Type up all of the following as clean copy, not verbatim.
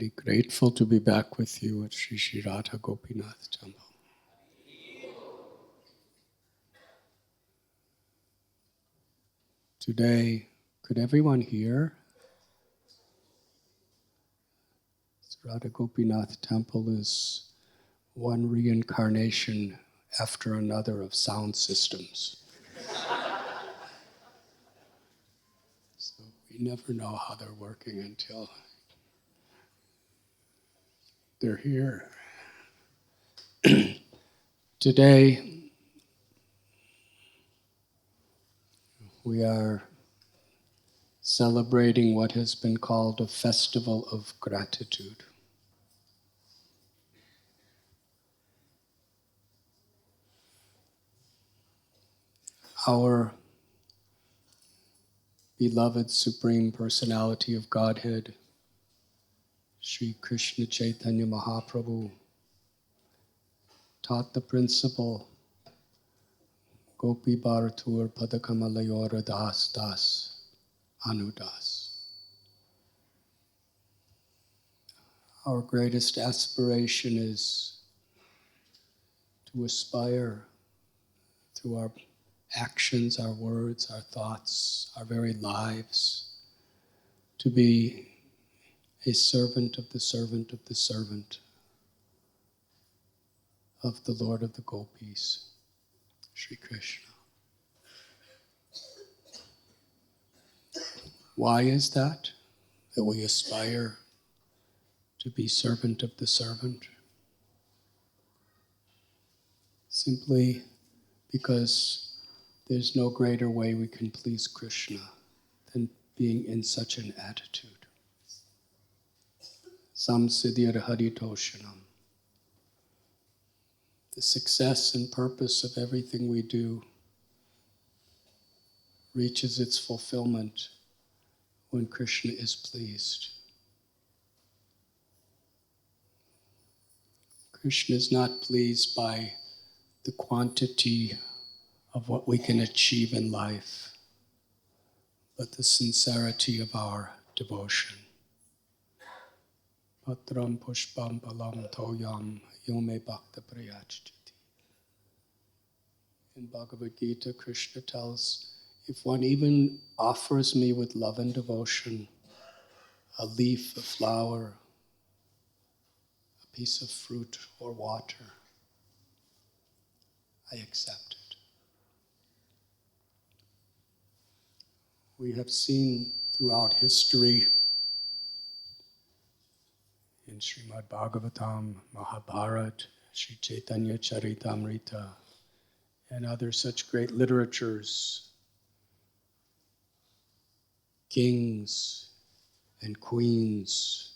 Very grateful to be back with you at Sri Radha Gopinath Temple. Today, could everyone hear? Radha Gopinath Temple is one reincarnation after another of sound systems. So we never know how they're working until they're here. Today, we are celebrating what has been called a festival of gratitude. Our beloved Supreme Personality of Godhead, Sri Krishna Chaitanya Mahaprabhu, taught the principle Gopi Bharatur Padakamalayora Das Das Anudas. Our greatest aspiration is to aspire through our actions, our words, our thoughts, our very lives, to be a servant of the servant of the servant of the Lord of the Gopis, Sri Krishna. Why is that we aspire to be servant of the servant? Simply because there's no greater way we can please Krishna than being in such an attitude. Samsiddhir Haritoshanam. The success and purpose of everything we do reaches its fulfillment when Krishna is pleased. Krishna is not pleased by the quantity of what we can achieve in life, but the sincerity of our devotion. Patram pushpam palam toyam yome bhakta prayachati. In Bhagavad Gita, Krishna tells, if one even offers me with love and devotion a leaf, a flower, a piece of fruit or water, I accept it. We have seen throughout history in Srimad Bhagavatam, Mahabharata, Sri Chaitanya Charitamrita, and other such great literatures, kings and queens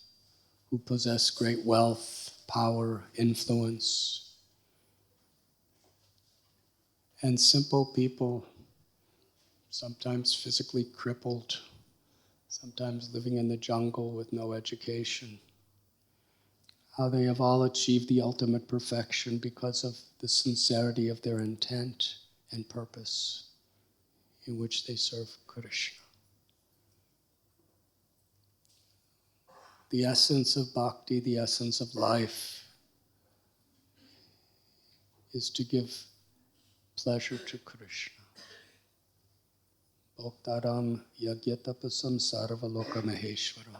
who possess great wealth, power, influence, and simple people, sometimes physically crippled, sometimes living in the jungle with no education, how they have all achieved the ultimate perfection because of the sincerity of their intent and purpose in which they serve Krishna. The essence of bhakti, the essence of life, is to give pleasure to Krishna. Bhaktaram yagyatapasam sarvaloka maheshwaram.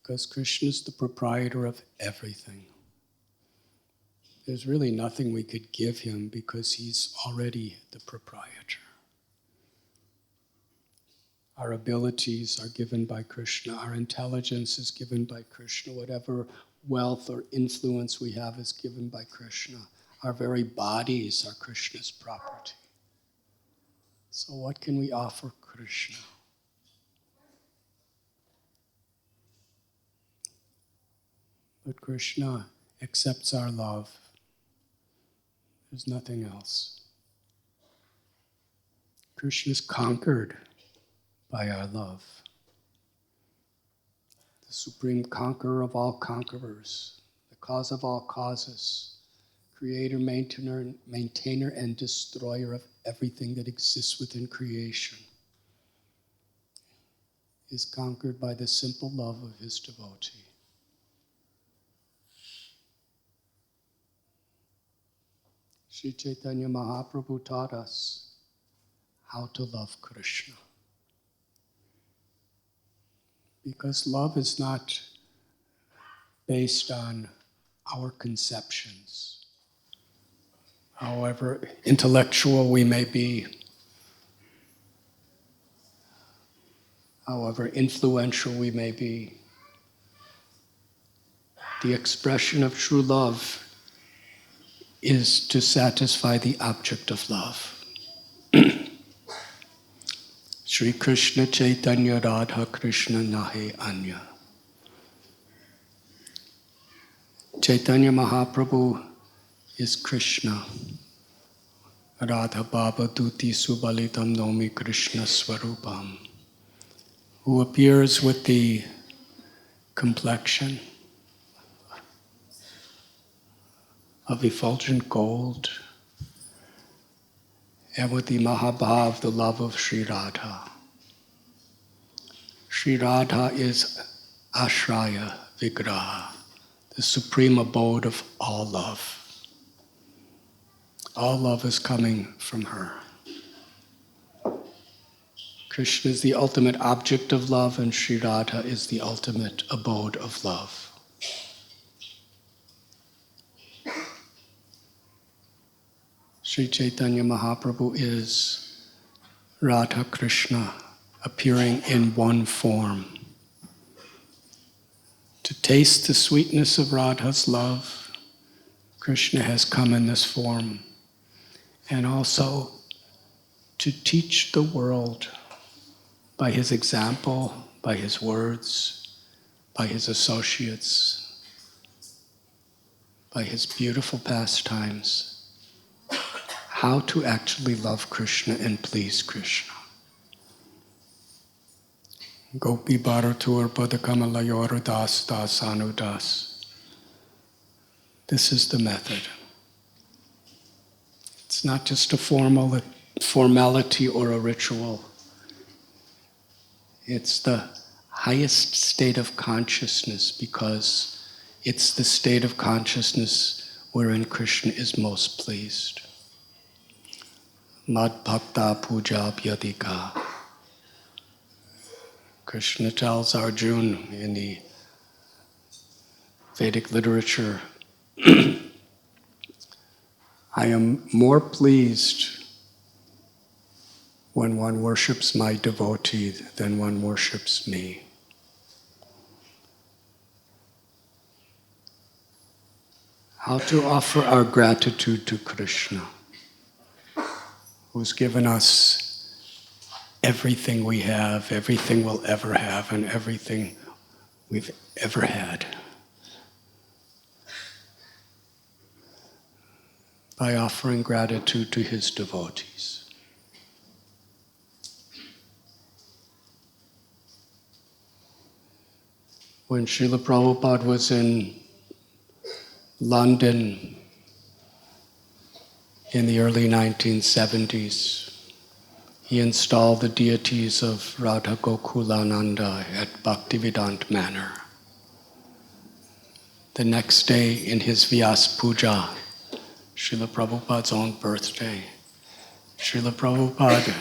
Because Krishna is the proprietor of everything. There's really nothing we could give him because he's already the proprietor. Our abilities are given by Krishna. Our intelligence is given by Krishna. Whatever wealth or influence we have is given by Krishna. Our very bodies are Krishna's property. So what can we offer Krishna? But Krishna accepts our love. There's nothing else. Krishna is conquered by our love. The supreme conqueror of all conquerors, the cause of all causes, creator, maintainer, and destroyer of everything that exists within creation, is conquered by the simple love of his devotee. Sri Chaitanya Mahaprabhu taught us how to love Krishna. Because love is not based on our conceptions. However intellectual we may be, however influential we may be, the expression of true love is to satisfy the object of love. Shri Krishna Chaitanya Radha Krishna Nahe Anya. Chaitanya Mahaprabhu is Krishna. Radha Baba Duti Subalitam Nomi Krishna Swarupam, who appears with the complexion of effulgent gold and with the Mahabhav, the love of Sri Radha. Sri Radha is Ashraya Vigraha, the supreme abode of all love. All love is coming from her. Krishna is the ultimate object of love, and Sri Radha is the ultimate abode of love. Sri Chaitanya Mahaprabhu is Radha Krishna appearing in one form. To taste the sweetness of Radha's love, Krishna has come in this form, and also to teach the world by his example, by his words, by his associates, by his beautiful pastimes, how to actually love Krishna and please Krishna. Gopi Bharatur Padakamalayora Das Das Anu Das. This is the method. It's not just a formality or a ritual. It's the highest state of consciousness, because it's the state of consciousness wherein Krishna is most pleased. Mad Bhakta Puja Bhyadika. Krishna tells Arjuna in the Vedic literature, I am more pleased when one worships my devotee than one worships me. How to offer our gratitude to Krishna, who's given us everything we have, everything we'll ever have, and everything we've ever had. By offering gratitude to his devotees. When Srila Prabhupada was in London in the early 1970s, he installed the deities of Radha Gokulananda at Bhaktivedanta Manor. The next day in his Vyas Puja, Srila Prabhupada's own birthday, Srila Prabhupada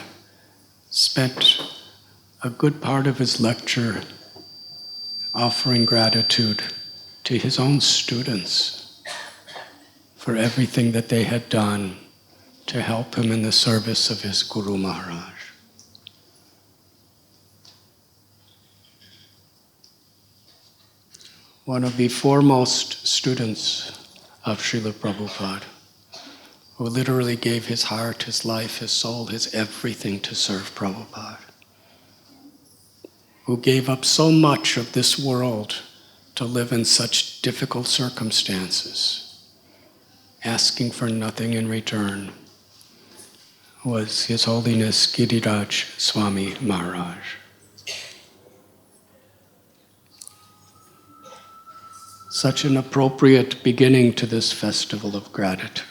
spent a good part of his lecture offering gratitude to his own students for everything that they had done to help him in the service of his Guru Maharaj. One of the foremost students of Srila Prabhupada, who literally gave his heart, his life, his soul, his everything to serve Prabhupada, who gave up so much of this world to live in such difficult circumstances, asking for nothing in return, was His Holiness Giriraj Swami Maharaj. Such an appropriate beginning to this festival of gratitude,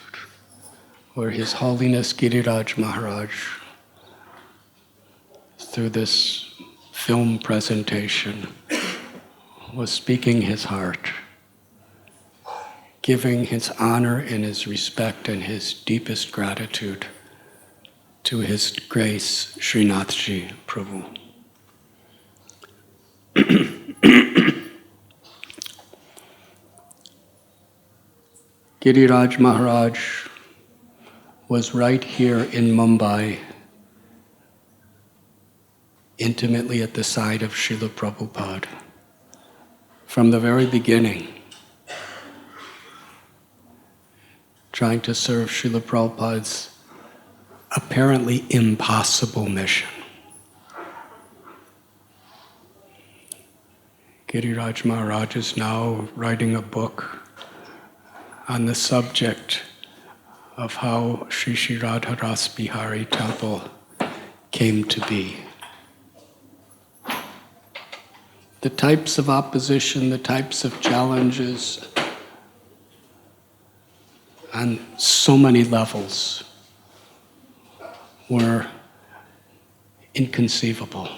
where His Holiness Giriraj Maharaj, through this film presentation, was speaking his heart, giving his honor and his respect and his deepest gratitude to His Grace Srinathji Prabhu. Giriraj Maharaj was right here in Mumbai, intimately at the side of Srila Prabhupada from the very beginning, trying to serve Srila Prabhupada's apparently impossible mission. Giriraj Maharaj is now writing a book on the subject of how Sri Sri Radharas Bihari Temple came to be. The types of opposition, the types of challenges, on so many levels were inconceivable.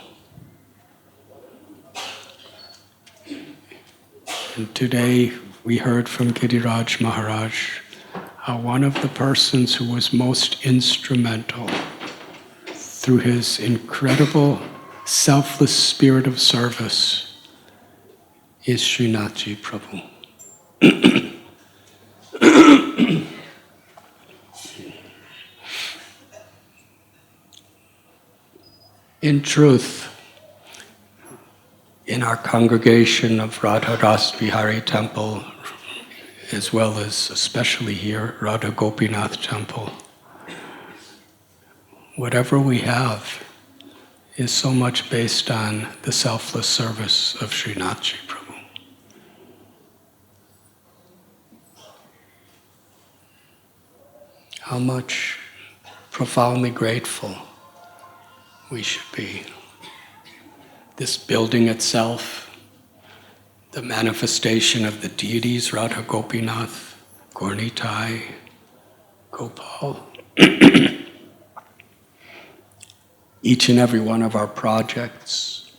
And today we heard from Giriraj Maharaj how one of the persons who was most instrumental through his incredible selfless spirit of service is Srinathji Prabhu. In truth, in our congregation of Radha Ras Bihari Temple, as well as especially here, Radha Gopinath Temple, whatever we have is so much based on the selfless service of Srinathji Prabhu. How much profoundly grateful we should be. This building itself, the manifestation of the deities, Radha Gopinath, Gaurnitai, Gopal, each and every one of our projects,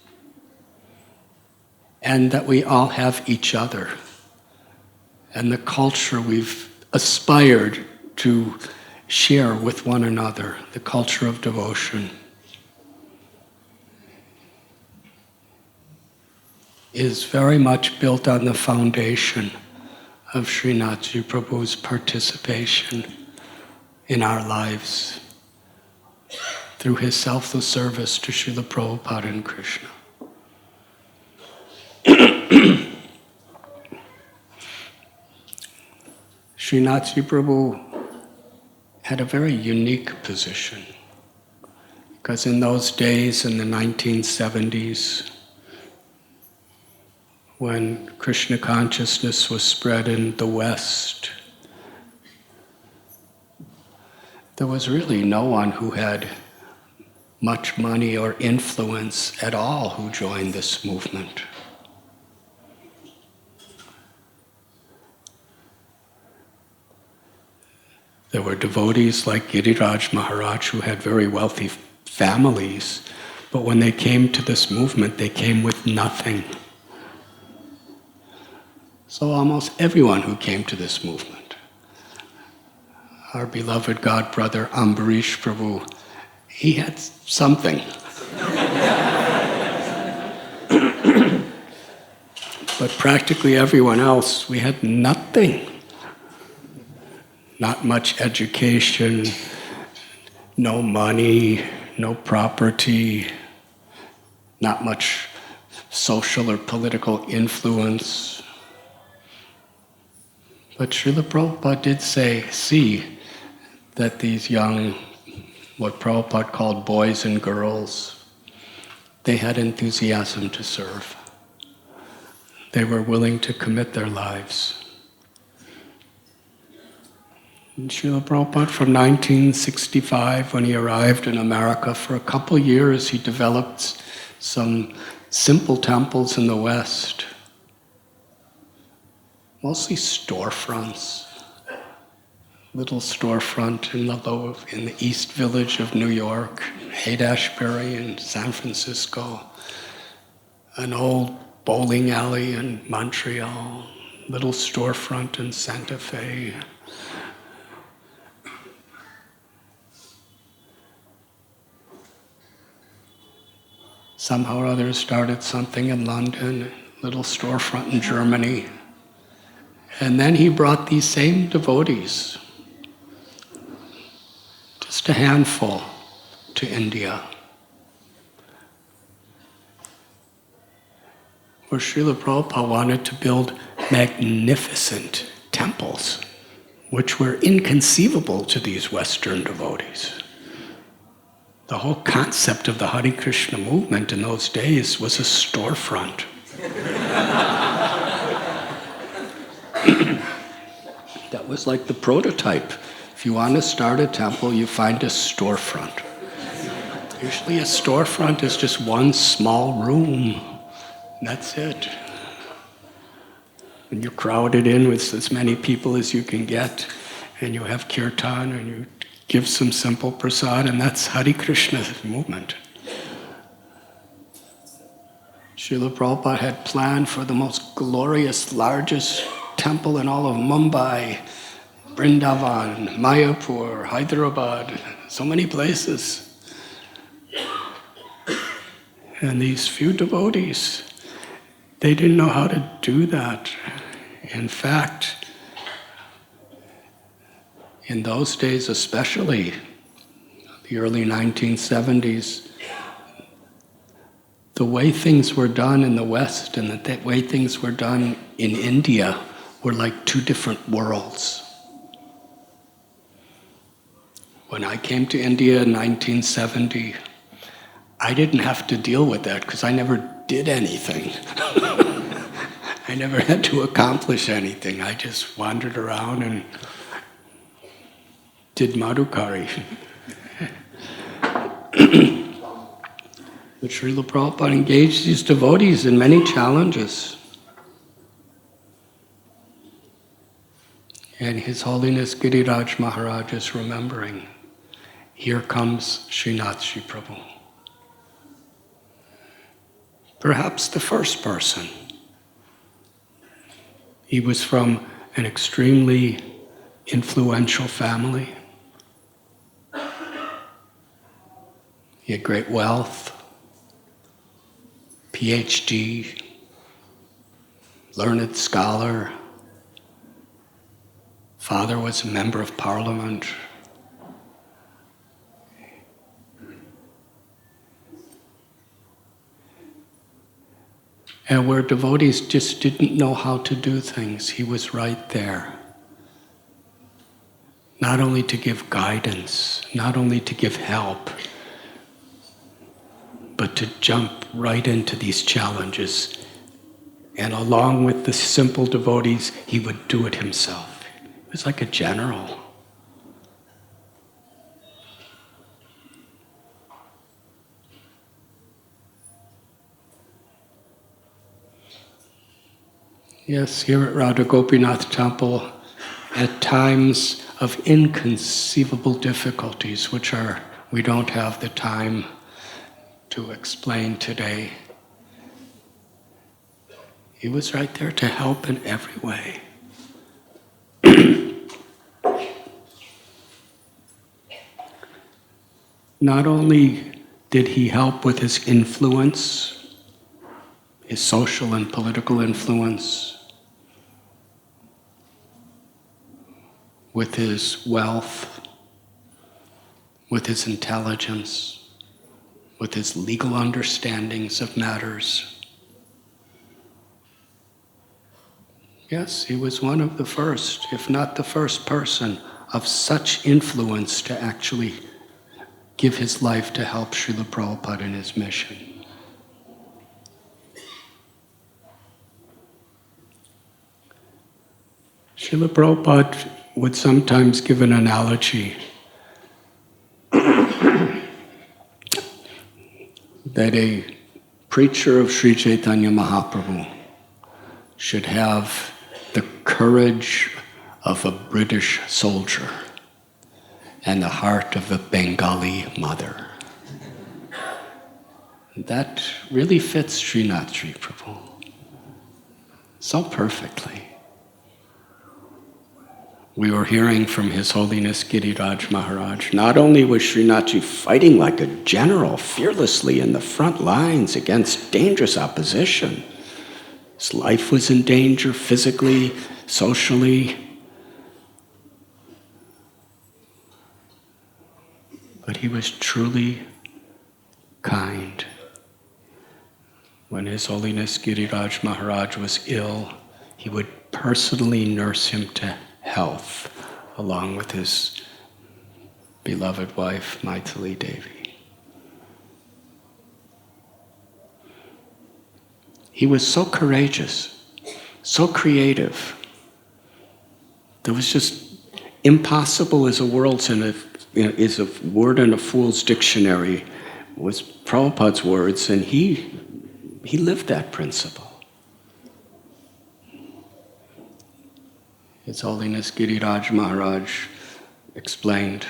and that we all have each other, and the culture we've aspired to share with one another, the culture of devotion, is very much built on the foundation of Srinathji Prabhu's participation in our lives through his selfless service to Srila Prabhupada and Krishna. Srinathji Prabhu had a very unique position, because in those days, in the 1970s, when Krishna consciousness was spread in the West, there was really no one who had much money or influence at all who joined this movement. There were devotees like Giriraj Maharaj who had very wealthy families, but when they came to this movement, they came with nothing. So almost everyone who came to this movement, our beloved God brother Ambarish Prabhu, he had something. But practically everyone else, we had nothing. Not much education, no money, no property, not much social or political influence. But Srila Prabhupada did see that these young, what Prabhupada called boys and girls, they had enthusiasm to serve. They were willing to commit their lives. And Srila Prabhupada, from 1965, when he arrived in America, for a couple years he developed some simple temples in the West. Mostly storefronts, little storefront in the East Village of New York, Haight-Ashbury in San Francisco, an old bowling alley in Montreal, little storefront in Santa Fe. Somehow or other started something in London, little storefront in Germany. And then he brought these same devotees, just a handful, to India, where Srila Prabhupada wanted to build magnificent temples, which were inconceivable to these Western devotees. The whole concept of the Hare Krishna movement in those days was a storefront. That was like the prototype. If you want to start a temple, you find a storefront. Usually a storefront is just one small room. That's it. And you crowd it in with as many people as you can get, and you have kirtan, and you give some simple prasad, and that's Hare Krishna's movement. Srila Prabhupada had planned for the most glorious, largest temple in all of Mumbai, Brindavan, Mayapur, Hyderabad, so many places. And these few devotees, they didn't know how to do that. In fact, in those days especially, the early 1970s, the way things were done in the West and the way things were done in India were like two different worlds. When I came to India in 1970, I didn't have to deal with that because I never did anything. I never had to accomplish anything. I just wandered around and did Madhukari. But Srila Prabhupada engaged these devotees in many challenges. And His Holiness Giriraj Maharaj is remembering, here comes Srinath Ji Prabhu. Perhaps the first person. He was from an extremely influential family. He had great wealth, PhD, learned scholar. Father was a member of parliament. And where devotees just didn't know how to do things, he was right there. Not only to give guidance, not only to give help, but to jump right into these challenges. And along with the simple devotees, he would do it himself. He was like a general. Yes, here at Radha Gopinath Temple, at times of inconceivable difficulties, which we don't have the time to explain today. He was right there to help in every way. Not only did he help with his influence, his social and political influence, with his wealth, with his intelligence, with his legal understandings of matters. Yes, he was one of the first, if not the first person, of such influence to actually give his life to help Srila Prabhupada in his mission. Srila Prabhupada would sometimes give an analogy that a preacher of Sri Chaitanya Mahaprabhu should have the courage of a British soldier and the heart of a Bengali mother. That really fits Srinath Ji Prabhu so perfectly. we were hearing from His Holiness Giriraj Maharaj, not only was Srinathji fighting like a general fearlessly in the front lines against dangerous opposition. His life was in danger physically, socially. But he was truly kind. When His Holiness Giriraj Maharaj was ill, he would personally nurse him to health, along with his beloved wife, Maithili Devi. He was so courageous, so creative. There was just impossible is a word in a fool's dictionary, was Prabhupada's words, and he lived that principle. His Holiness Giriraj Maharaj explained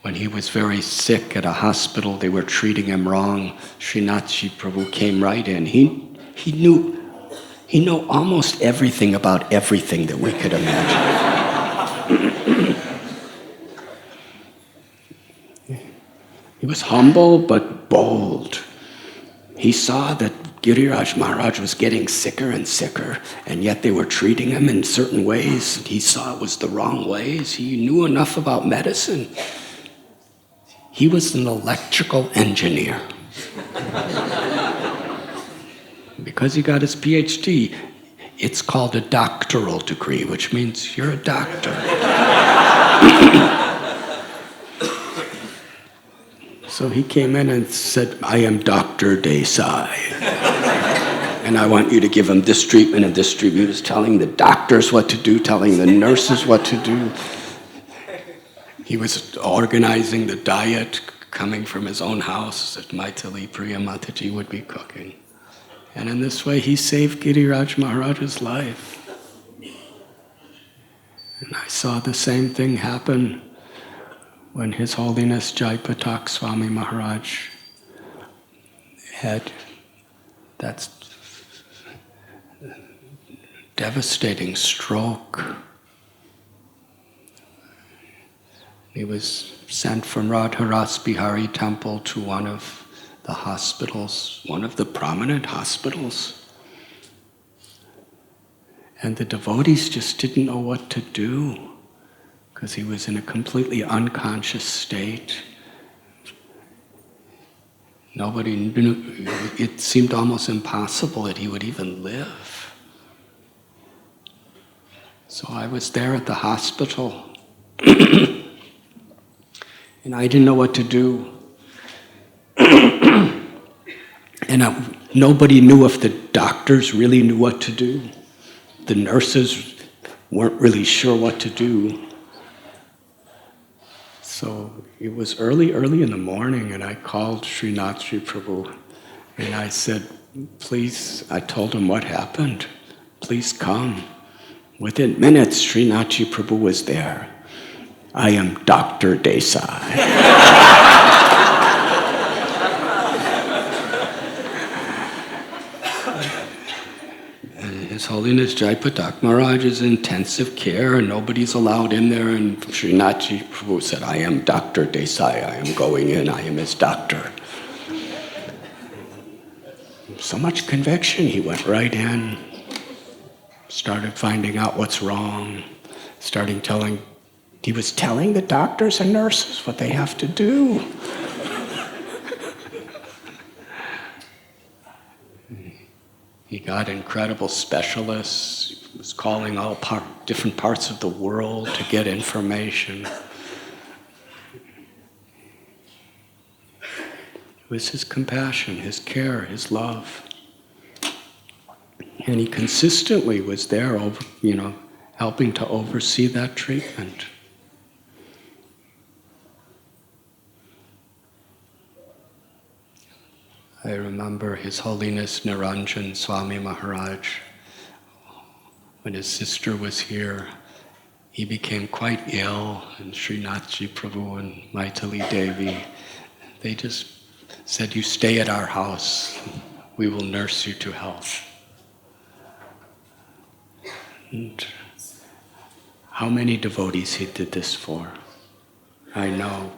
when he was very sick at a hospital, they were treating him wrong. Srinathji Prabhu came right in. He knew almost everything about everything that we could imagine. He was humble but bold. He saw that Giriraj Maharaj was getting sicker and sicker, and yet they were treating him in certain ways. He saw it was the wrong ways. He knew enough about medicine. He was an electrical engineer. Because he got his PhD, it's called a doctoral degree, which means you're a doctor. So he came in and said, I am Dr. Desai. And I want you to give him this treatment and this treatment. He was telling the doctors what to do, telling the nurses what to do. He was organizing the diet coming from his own house that Maithili Priya Mataji would be cooking. And in this way, he saved Giriraj Maharaj's life. And I saw the same thing happen when His Holiness Jaipatak Swami Maharaj had that devastating stroke. He was sent from Radharas Bihari Temple to one of the hospitals, one of the prominent hospitals. And the devotees just didn't know what to do because he was in a completely unconscious state. Nobody knew, it seemed almost impossible that he would even live. So I was there at the hospital, and I didn't know what to do. And nobody knew if the doctors really knew what to do. The nurses weren't really sure what to do. So it was early in the morning, and I called Srinathji Prabhu, and I said, please, I told him what happened. Please come. Within minutes, Srinathji Prabhu was there. I am Dr. Desai. His Holiness Jaipatak Maharaj is in intensive care and nobody's allowed in there, and Srinathji Prabhu said, I am Dr. Desai, I am going in, I am his doctor. So much conviction, he went right in, started finding out what's wrong, he was telling the doctors and nurses what they have to do. He got incredible specialists. He was calling all different parts of the world to get information. It was his compassion, his care, his love. And he consistently was there, helping to oversee that treatment. I remember His Holiness Niranjan Swami Maharaj, when his sister was here, he became quite ill, and Srinathji Prabhu and Maithili Devi, they just said, you stay at our house, we will nurse you to health. And how many devotees he did this for. I know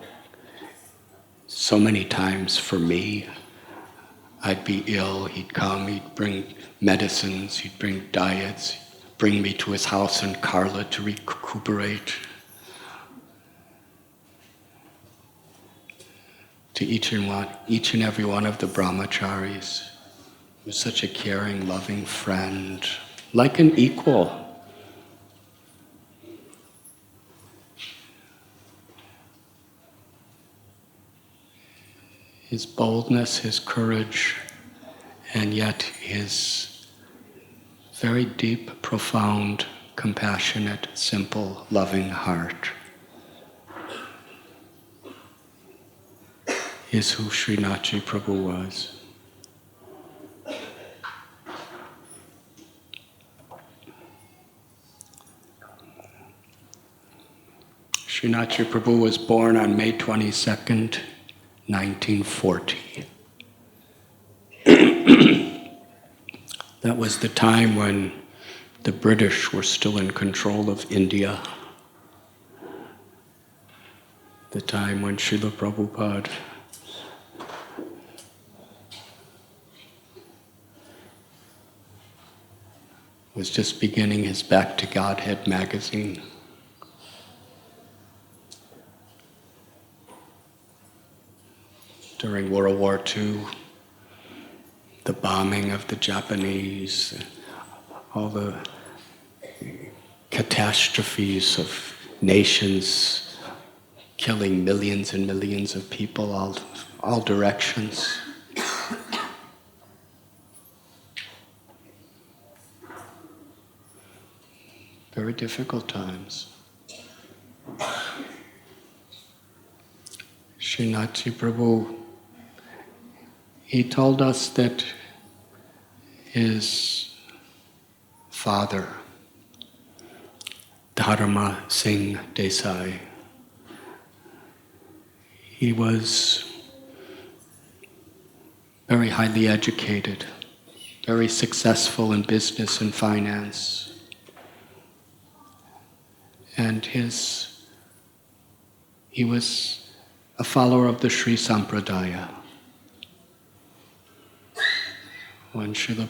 so many times for me, I'd be ill, he'd come, he'd bring medicines, he'd bring diets, bring me to his house in Karla to recuperate. To each and every one of the brahmacharis. He was such a caring, loving friend, like an equal. His boldness, his courage, and yet his very deep, profound, compassionate, simple, loving heart is who Srinath Prabhu was. Srinath Prabhu was born on May 22nd, 1940. That was the time when the British were still in control of India. The time when Srila Prabhupada was just beginning his Back to Godhead magazine. During World War II, the bombing of the Japanese, all the catastrophes of nations killing millions and millions of people, all directions. Very difficult times. Srinath Prabhu, he told us that his father, Dharma Singh Desai, he was very highly educated, very successful in business and finance. And he was a follower of the Shree Sampradaya. When Srinath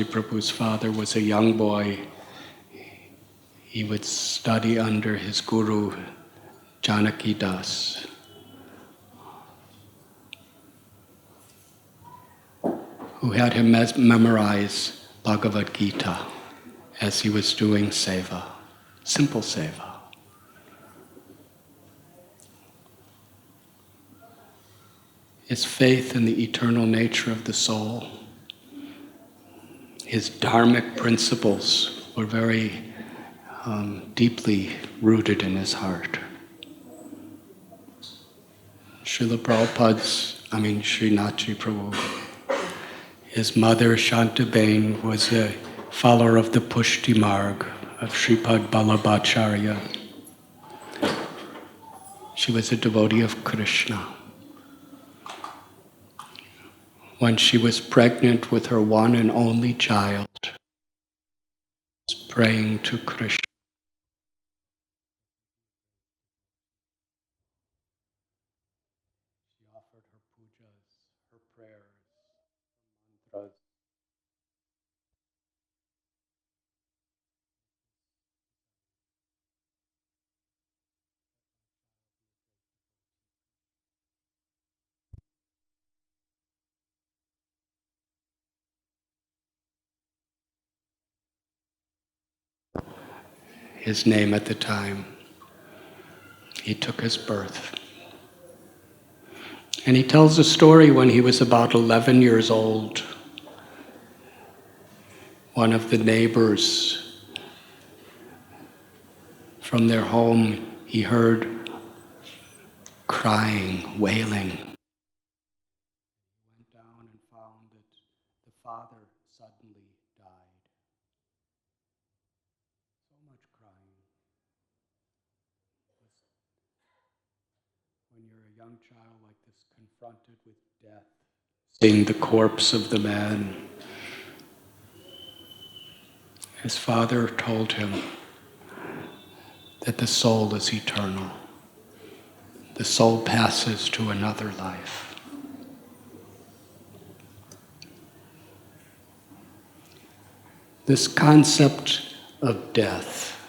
Prabhu's father was a young boy, he would study under his guru, Janaki Das, who had him memorize Bhagavad Gita as he was doing seva, simple seva. His faith in the eternal nature of the soul, his dharmic principles were very deeply rooted in his heart. Srinath Prabhu, his mother Shanta was a follower of the Pushti Marg of Sripad Ballabhacharya. She was a devotee of Krishna. When she was pregnant with her one and only child, praying to Krishna. She offered her pujas, her prayers, her mantras. His name at the time. He took his birth. And he tells a story when he was about 11 years old. One of the neighbors from their home, he heard crying, wailing. He went down and found that the father suddenly died. So much crying. When you're a young child like this, confronted with death, seeing the corpse of the man, his father told him, that the soul is eternal. The soul passes to another life. This concept of death,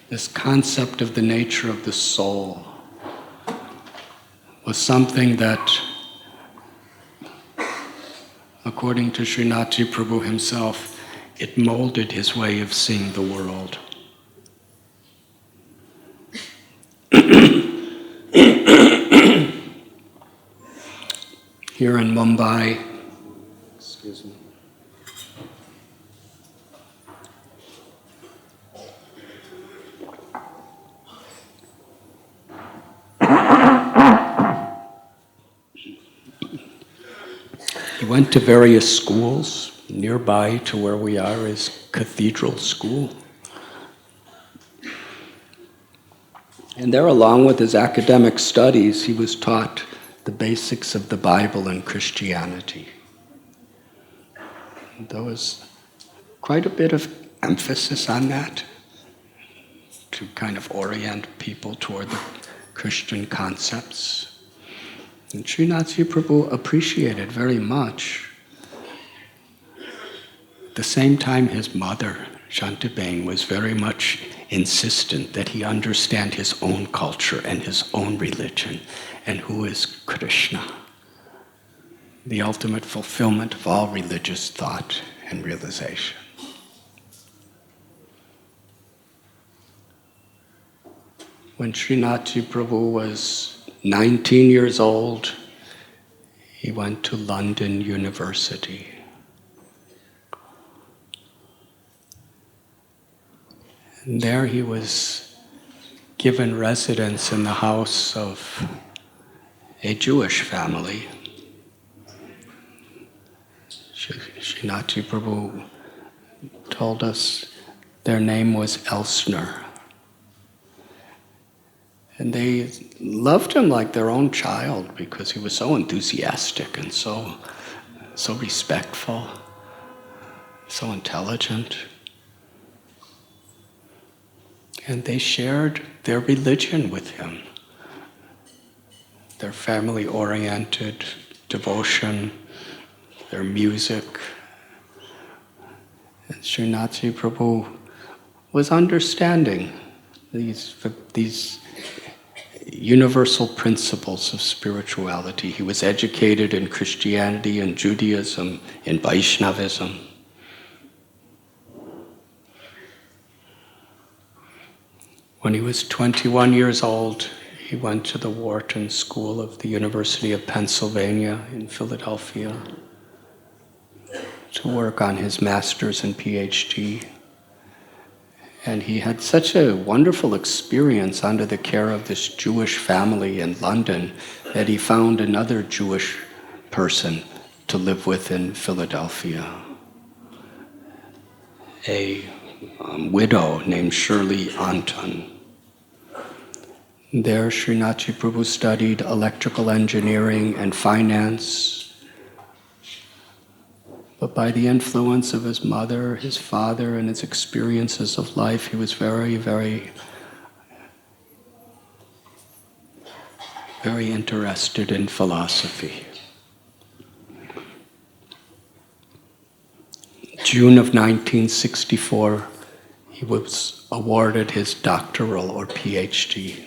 this concept of the nature of the soul, was something that, according to Srinath Prabhu himself, it molded his way of seeing the world. Here in Mumbai, excuse me, he went to various schools. Nearby to where we are is Cathedral School. And there, along with his academic studies, he was taught the basics of the Bible and Christianity. And there was quite a bit of emphasis on that to kind of orient people toward the Christian concepts. And Srinath Prabhu appreciated very much. At the same time, his mother, Shanta, was very much insistent that he understand his own culture and his own religion and who is Krishna, the ultimate fulfillment of all religious thought and realization. When Srinath Prabhu was 19 years old, he went to London University. And there he was given residence in the house of a Jewish family. Srinath Prabhu told us their name was Elsner. And they loved him like their own child because he was so enthusiastic and so respectful, so intelligent. And they shared their religion with him, their family-oriented devotion, their music. And Srinath Prabhu was understanding these universal principles of spirituality. He was educated in Christianity and Judaism, in Vaishnavism. When he was 21 years old, he went to the Wharton School of the University of Pennsylvania in Philadelphia to work on his master's and PhD. And he had such a wonderful experience under the care of this Jewish family in London that he found another Jewish person to live with in Philadelphia, a widow named Shirley Anton. There, Srinath Prabhu studied electrical engineering and finance. But by the influence of his mother, his father, and his experiences of life, he was very, very, very interested in philosophy. June of 1964, he was awarded his doctoral or PhD.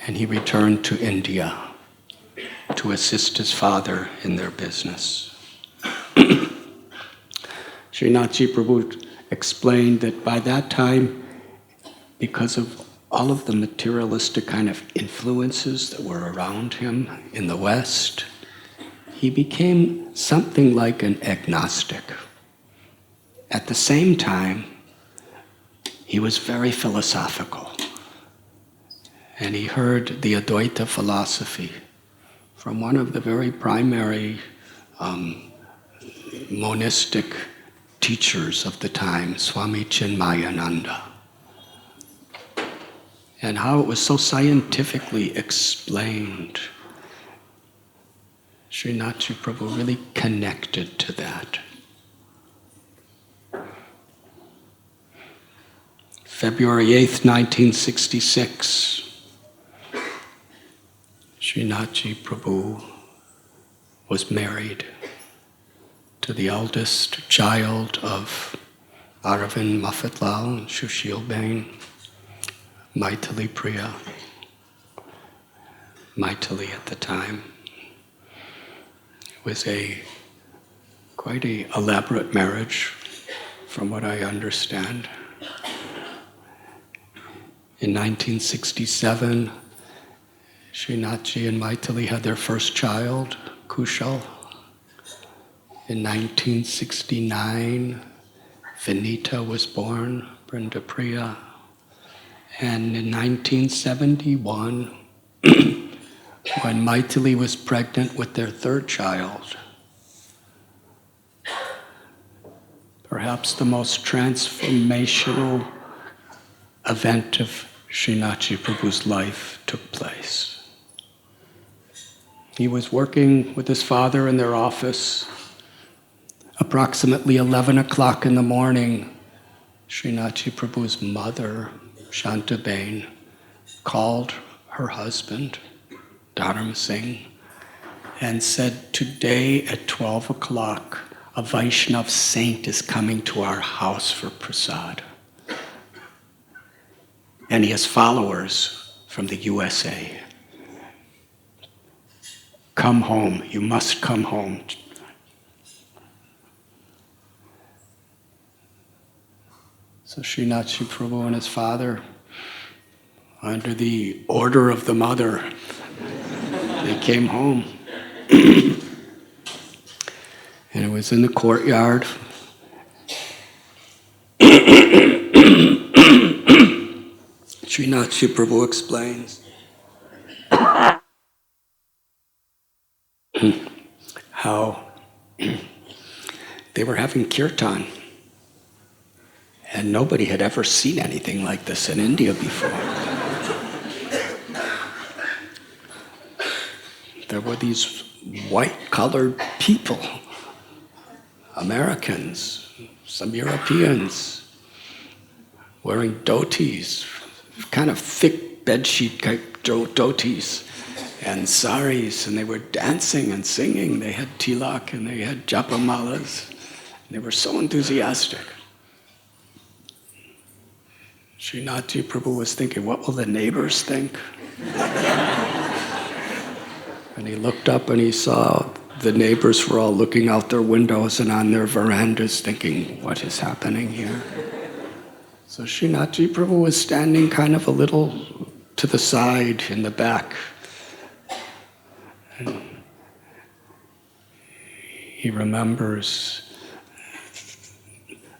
And he returned to India to assist his father in their business. Srinath Prabhu explained that by that time, because of all of the materialistic kind of influences that were around him in the West, he became something like an agnostic. At the same time, he was very philosophical. And he heard the Advaita philosophy from one of the very primary monistic teachers of the time, Swami Chinmayananda. And how it was so scientifically explained. Srinath Prabhu really connected to that. February 8th, 1966, Srinathji Prabhu was married to the eldest child of Aravind Mafatlal and Sushil Bain, Maithili Priya, Maithili at the time. It was quite an elaborate marriage, from what I understand. In 1967, Srinathji and Maithili had their first child, Kushal. In 1969, Vinita was born, Brindapriya. And in 1971, when Maithili was pregnant with their third child, perhaps the most transformational event of Srinathji Prabhu's life took place. He was working with his father in their office. Approximately 11 o'clock in the morning, Srinathji Prabhu's mother, Shanta Bain, called her husband, Dharam Singh, and said, "Today at 12 o'clock, a Vaishnav saint is coming to our house for prasad. And he has followers from the USA. Come home, you must come home." So Srinathji Prabhu and his father, under the order of the mother, they came home. And it was in the courtyard. Srinathji Prabhu explains how they were having kirtan. And nobody had ever seen anything like this in India before. There were these white-colored people, Americans, some Europeans, wearing dhotis, kind of thick bedsheet type dhotis, and saris, and they were dancing and singing. They had tilak and they had japamalas. They were so enthusiastic. Srinathji Prabhu was thinking, what will the neighbors think? And he looked up and he saw the neighbors were all looking out their windows and on their verandas thinking, what is happening here? So Srinathji Prabhu was standing kind of a little to the side in the back. And he remembers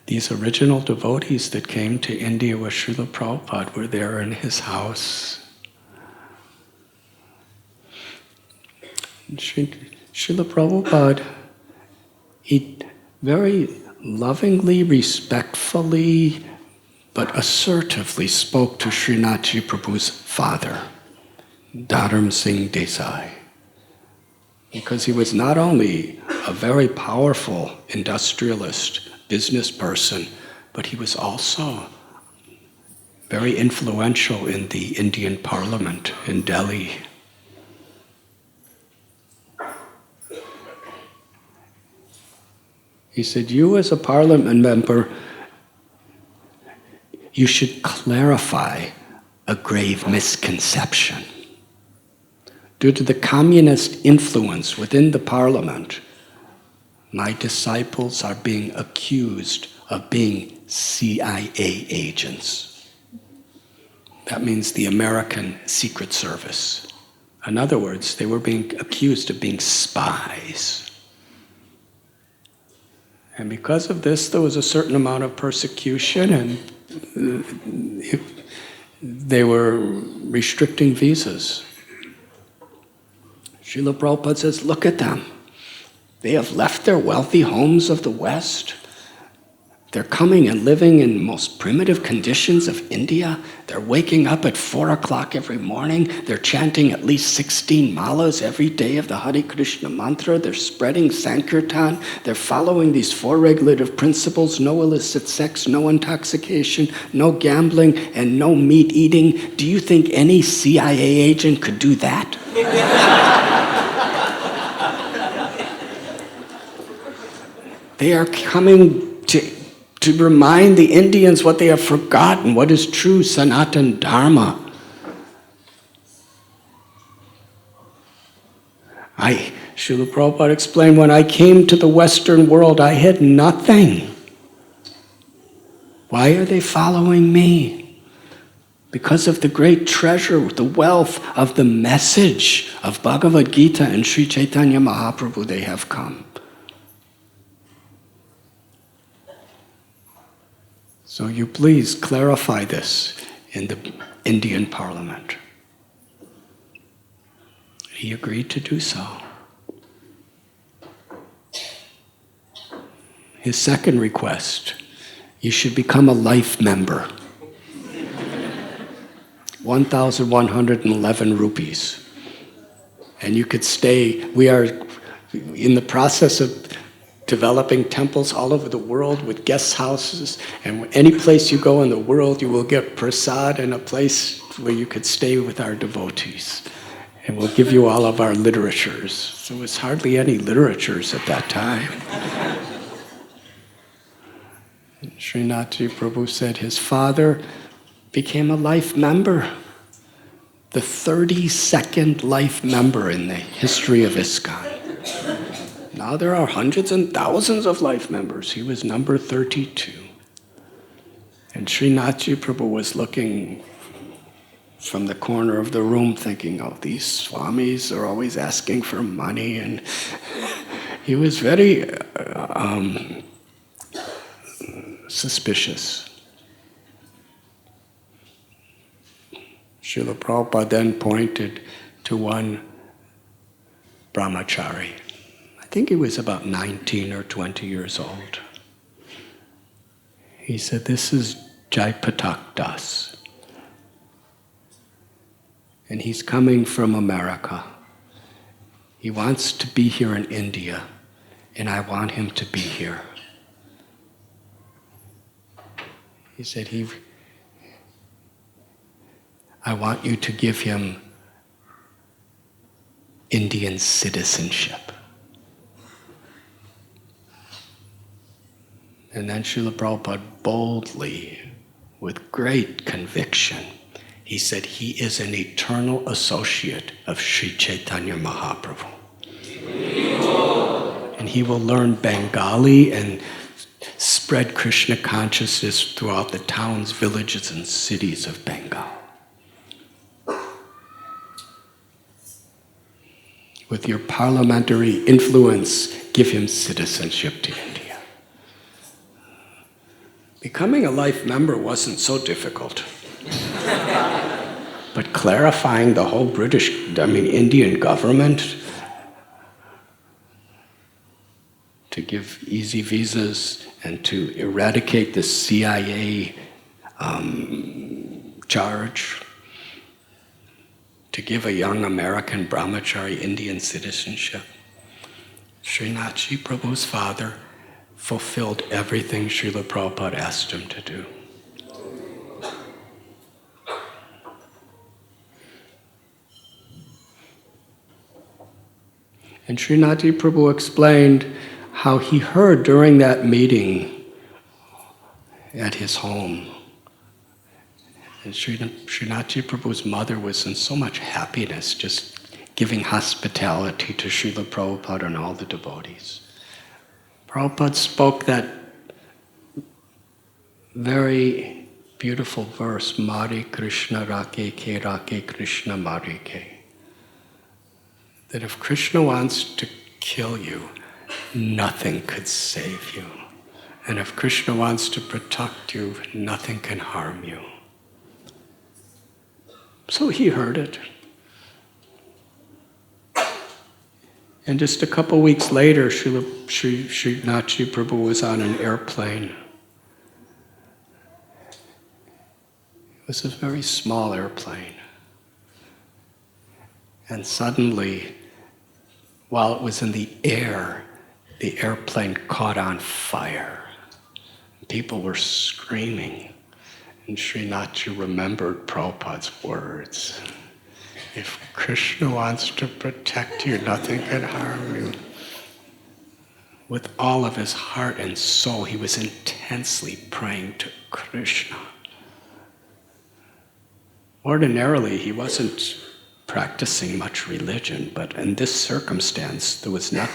these original devotees that came to India with Srila Prabhupada were there in his house. Srila Prabhupada, he very lovingly, respectfully, but assertively spoke to Srinathji Prabhu's father, Dharam Singh Desai, because he was not only a very powerful industrialist, business person, but he was also very influential in the Indian Parliament in Delhi. He said, you as a parliament member, you should clarify a grave misconception. Due to the communist influence within the parliament, my disciples are being accused of being CIA agents. That means the American Secret Service. In other words, they were being accused of being spies. And because of this, there was a certain amount of persecution, and they were restricting visas. Srila Prabhupada says, look at them. They have left their wealthy homes of the West They're coming and living in most primitive conditions of India. They're waking up at 4 o'clock every morning. They're chanting at least 16 malas every day of the Hare Krishna mantra. They're spreading Sankirtan. They're following these 4 regulative principles: no illicit sex, no intoxication, no gambling, and no meat eating. Do you think any CIA agent could do that? They are coming to remind the Indians what they have forgotten, what is true Sanatan Dharma. Srila Prabhupada explained, when I came to the Western world, I had nothing. Why are they following me? Because of the great treasure, the wealth of the message of Bhagavad Gita and Sri Chaitanya Mahaprabhu, they have come. So you please clarify this in the Indian Parliament. He agreed to do so. His second request, you should become a life member. 1,111 rupees. And you could stay. We are in the process of developing temples all over the world with guest houses, and any place you go in the world, you will get prasad and a place where you could stay with our devotees. And we'll give you all of our literatures. So it's hardly any literatures at that time. Srinath Prabhu said his father became a life member, the 32nd life member in the history of ISKCON. Now there are hundreds and thousands of life members. He was number 32. And Srinath Prabhu was looking from the corner of the room thinking, oh, these swamis are always asking for money. And he was very suspicious. Srila Prabhupada then pointed to one brahmachari. I think he was about 19 or 20 years old. He said, this is Jaipatak Das. And he's coming from America. He wants to be here in India, and I want him to be here. He said, I want you to give him Indian citizenship. And then Srila Prabhupada boldly, with great conviction, he said he is an eternal associate of Sri Chaitanya Mahaprabhu. And he will learn Bengali and spread Krishna consciousness throughout the towns, villages, and cities of Bengal. With your parliamentary influence, give him citizenship to India. Becoming a life member wasn't so difficult. But clarifying the whole Indian government to give easy visas and to eradicate the CIA charge, to give a young American brahmachari Indian citizenship. Srinath Prabhu's father fulfilled everything Srila Prabhupada asked him to do. And Srinath Prabhu explained how he heard during that meeting at his home. And Srinath Prabhu's mother was in so much happiness, just giving hospitality to Srila Prabhupada and all the devotees. Prabhupada spoke that very beautiful verse, Mare Krishna Rake Ke Rake Krishna Mare Ke. That if Krishna wants to kill you, nothing could save you. And if Krishna wants to protect you, nothing can harm you. So he heard it. And just a couple weeks later, Srinath Prabhu was on an airplane was a very small airplane. And suddenly, while it was in the air, the airplane caught on fire. People were screaming. And Srinath remembered Prabhupada's words. If Krishna wants to protect you, nothing can harm you. With all of his heart and soul, he was intensely praying to Krishna. Ordinarily, he wasn't practicing much religion, but in this circumstance, there was not.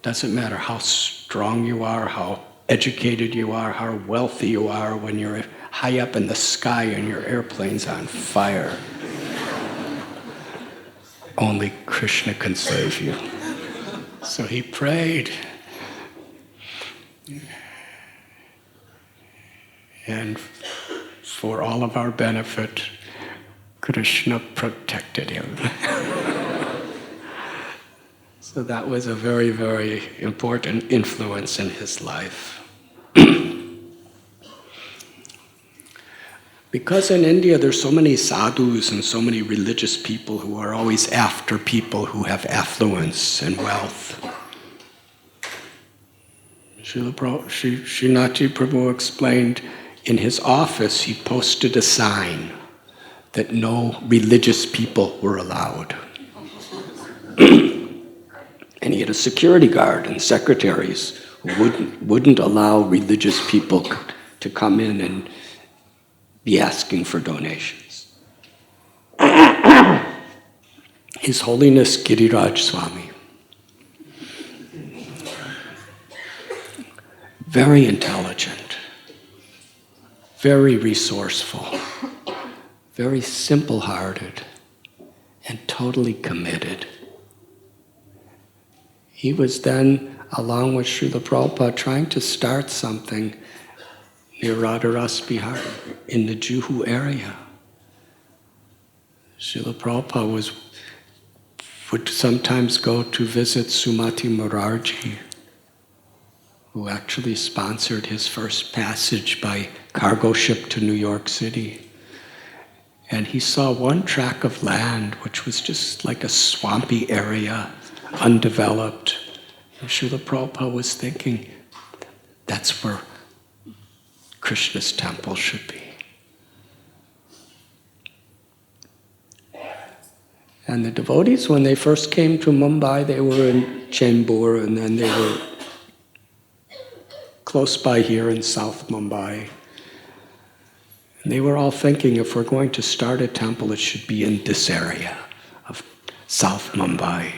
Doesn't matter how strong you are, how educated you are, how wealthy you are, when you're high up in the sky and your airplane's on fire. Only Krishna can save you. So he prayed. And for all of our benefit, Krishna protected him. So that was a very, very important influence in his life. Because in India there's so many sadhus and so many religious people who are always after people who have affluence and wealth. Srinath Prabhu explained in his office he posted a sign that no religious people were allowed. And he had a security guard and secretaries who wouldn't allow religious people to come in and be asking for donations. His Holiness Giriraj Swami, very intelligent, very resourceful, very simple-hearted, and totally committed. He was then, along with Srila Prabhupada, trying to start something near Radharas Bihar in the Juhu area. Srila Prabhupada would sometimes go to visit Sumati Morarji, who actually sponsored his first passage by cargo ship to New York City. And he saw one tract of land which was just like a swampy area, undeveloped. And Srila Prabhupada was thinking, that's where Krishna's temple should be. And the devotees, when they first came to Mumbai, they were in Chembur, and then they were close by here in South Mumbai. And they were all thinking, if we're going to start a temple, it should be in this area of South Mumbai.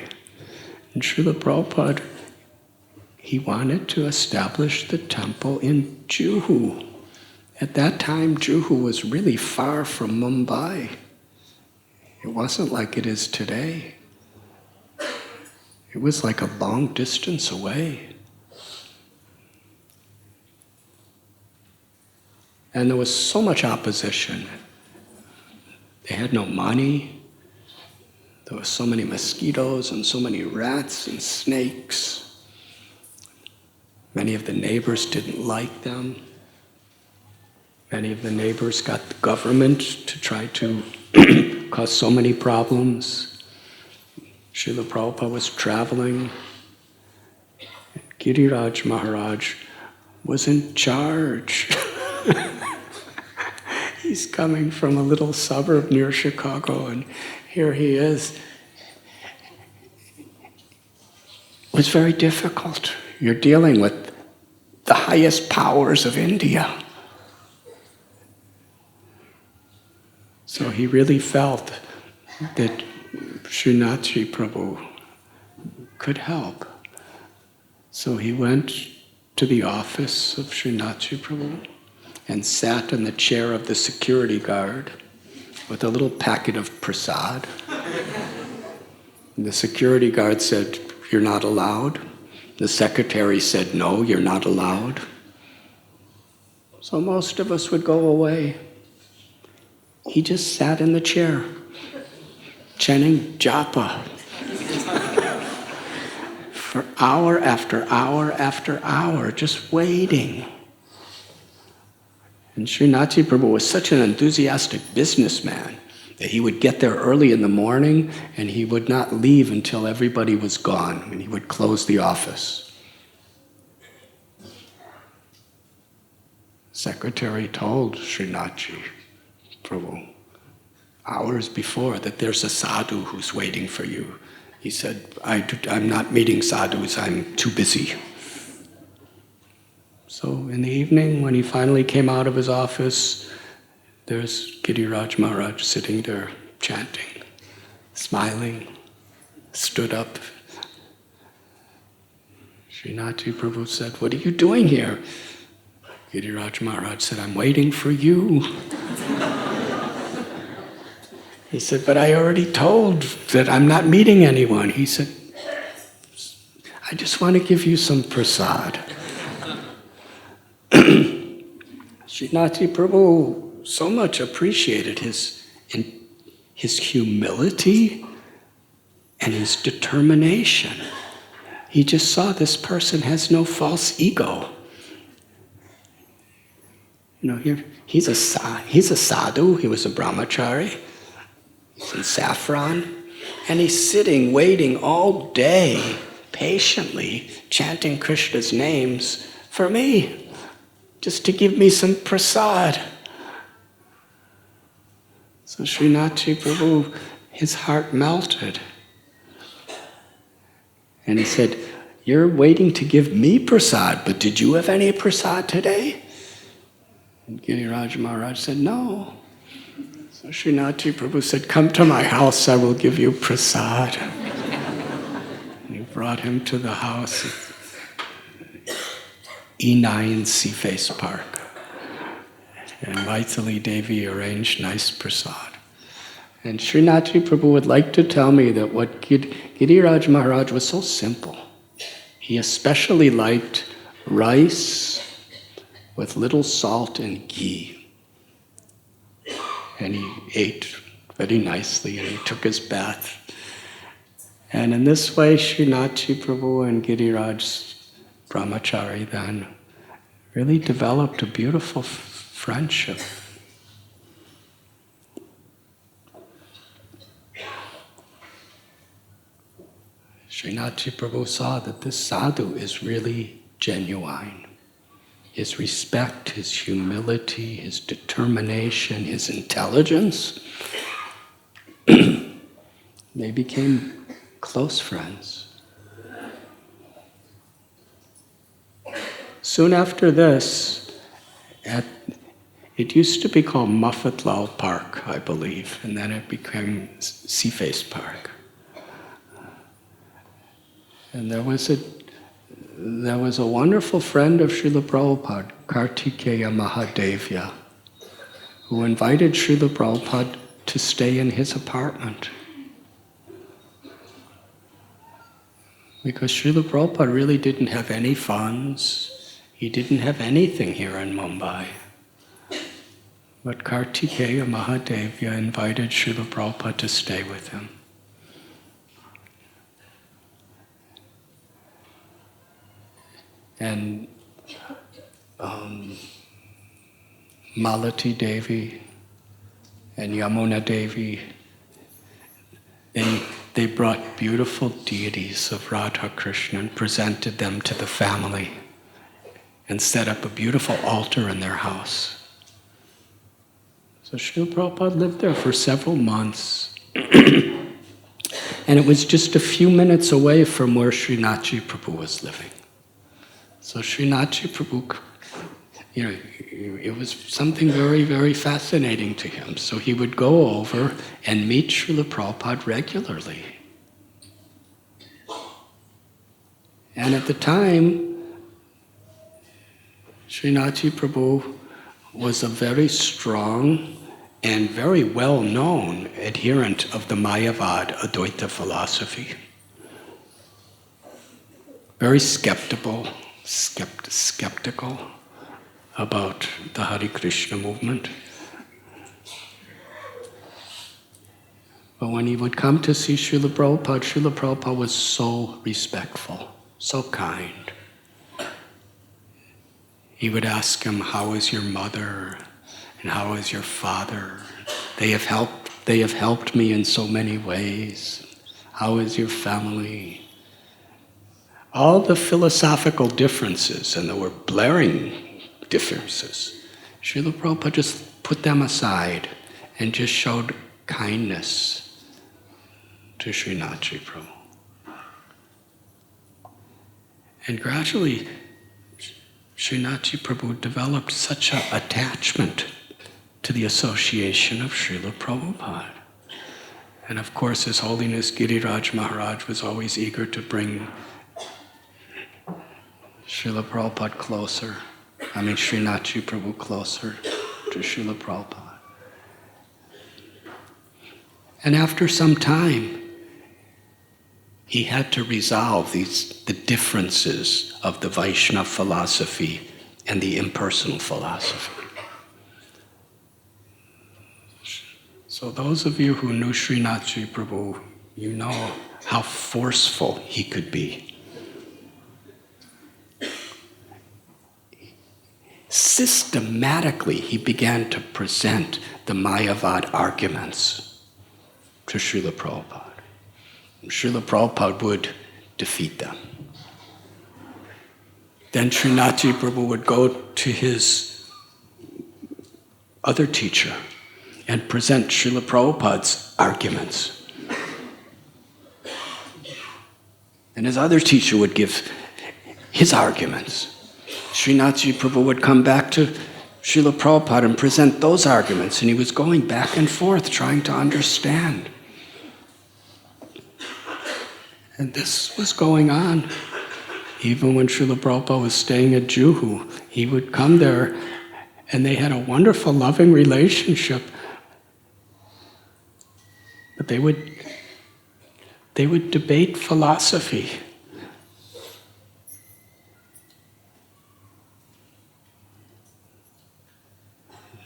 And Srila Prabhupada, he wanted to establish the temple in Juhu. At that time, Juhu was really far from Mumbai. It wasn't like it is today. It was like a long distance away. And there was so much opposition. They had no money. There were so many mosquitoes and so many rats and snakes. Many of the neighbors didn't like them. Many of the neighbors got the government to try to cause so many problems. Srila Prabhupada was traveling. Giriraj Maharaj was in charge. He's coming from a little suburb near Chicago, and here he is. It was very difficult. You're dealing with the highest powers of India. So he really felt that Srinath Prabhu could help. So he went to the office of Srinath Prabhu and sat in the chair of the security guard with a little packet of prasad. And the security guard said, "You're not allowed." The secretary said, "No, you're not allowed." So most of us would go away. He just sat in the chair, chanting japa for hour after hour after hour, just waiting. And Srinath Prabhu was such an enthusiastic businessman that he would get there early in the morning and he would not leave until everybody was gone, and he would close the office. Secretary told Srinath Prabhu hours before that there's a sadhu who's waiting for you. He said, I'm not meeting sadhus, I'm too busy. So in the evening, when he finally came out of his office, there's Giriraj Maharaj sitting there chanting, smiling, stood up. Srinath Prabhu said, "What are you doing here?" Giriraj Maharaj said, "I'm waiting for you." He said, "But I already told that I'm not meeting anyone." He said, "I just want to give you some prasad." Srinath Prabhu so much appreciated his humility and his determination. He just saw this person has no false ego. You know, he's a sadhu, he was a brahmachari, he's in saffron, and he's sitting, waiting all day, patiently, chanting Krishna's names for me, just to give me some prasad. So Srinath Prabhu, his heart melted. And he said, "You're waiting to give me prasad, but did you have any prasad today?" And Giriraj Maharaj said, "No." So Srinath Prabhu said, "Come to my house, I will give you prasad." And he brought him to the house, E9 Seaface Park. And Vaitsali Devi arranged nice prasad. And Srinath Prabhu would like to tell me that what Giriraj Maharaj was so simple. He especially liked rice with little salt and ghee. And he ate very nicely and he took his bath. And in this way, Srinath Prabhu and Giriraj Brahmachari then really developed a beautiful friendship. Srinath Prabhu saw that this sadhu is really genuine. His respect, his humility, his determination, his intelligence. They became close friends. Soon after this, it used to be called Muffatlal Park, I believe, and then it became Seaface Park. And there was a wonderful friend of Srila Prabhupada, Kartikeya Mahadevya, who invited Srila Prabhupada to stay in his apartment. Because Srila Prabhupada really didn't have any funds. He didn't have anything here in Mumbai. But Kartikeya Mahadevya invited Srila Prabhupada to stay with him. And Malati Devi and Yamuna Devi, they brought beautiful deities of Radha Krishna and presented them to the family and set up a beautiful altar in their house. So Srila Prabhupada lived there for several months. And it was just a few minutes away from where Srinath Prabhu was living. So Srinath Prabhu, it was something very, very fascinating to him. So he would go over and meet Srila Prabhupada regularly. And at the time, Srinath Prabhu was a very strong and very well-known adherent of the Mayavad Advaita philosophy. Very skeptical about the Hare Krishna movement. But when he would come to see Srila Prabhupada was so respectful, so kind. He would ask him, "How is your mother?" And how is your father? They have helped me in so many ways. How is your family? All the philosophical differences, and there were blaring differences, Srila Prabhupada just put them aside and just showed kindness to Srinathji Prabhu. And gradually, Srinathji Prabhu developed such an attachment to the association of Srila Prabhupada. And of course, His Holiness Giriraj Maharaj was always eager to bring Srila Prabhupada closer. Srinathji Prabhu closer to Srila Prabhupada. And after some time, he had to resolve the differences of the Vaishnava philosophy and the impersonal philosophy. So those of you who knew Srinathji Prabhu, you know how forceful he could be. Systematically, he began to present the Mayavad arguments to Srila Prabhupada. And Srila Prabhupada would defeat them. Then Srinathji Prabhu would go to his other teacher and present Srila Prabhupada's arguments. And his other teacher would give his arguments. Srinathji Prabhu would come back to Srila Prabhupada and present those arguments, and he was going back and forth trying to understand. And this was going on. Even when Srila Prabhupada was staying at Juhu, he would come there, and they had a wonderful, loving relationship. But they would debate philosophy.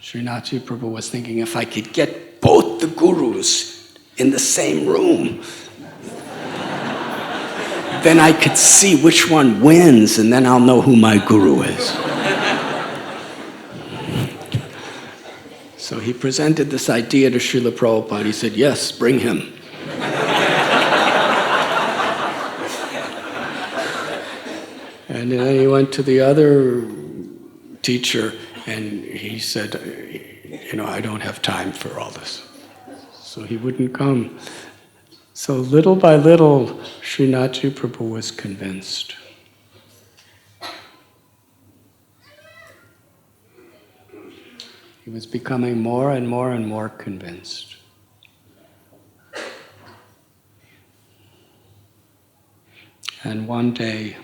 Srinathji Prabhu was thinking, if I could get both the gurus in the same room, then I could see which one wins, and then I'll know who my guru is. So he presented this idea to Srila Prabhupada. He said, yes, bring him. And then he went to the other teacher, and he said, I don't have time for all this. So he wouldn't come. So little by little, Srinathji Prabhu was convinced. He was becoming more and more and more convinced. And one day,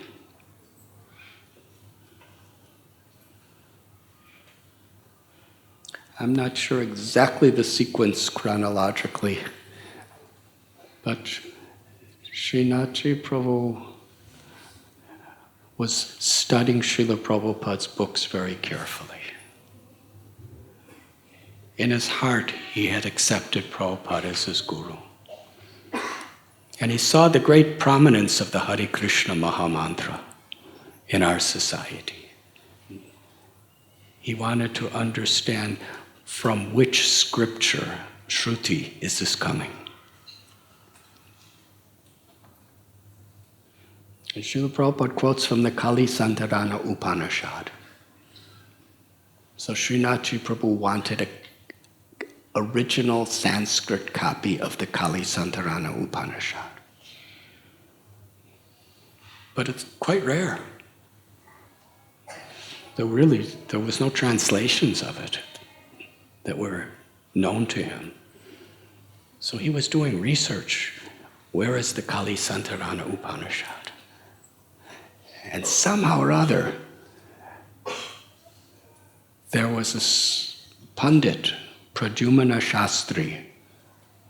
I'm not sure exactly the sequence chronologically, but Srinathji Prabhu was studying Srila Prabhupada's books very carefully. In his heart, he had accepted Prabhupada as his guru. And he saw the great prominence of the Hare Krishna Mahamantra in our society. He wanted to understand from which scripture, Shruti, is this coming? And Srila Prabhupada quotes from the Kali Santarana Upanishad. So Srinathji Prabhu wanted an original Sanskrit copy of the Kali Santarana Upanishad. But it's quite rare. There was no translations of it that were known to him. So he was doing research. Where is the Kali Santarana Upanishad? And somehow or other, there was a pundit, Pradyumna Shastri,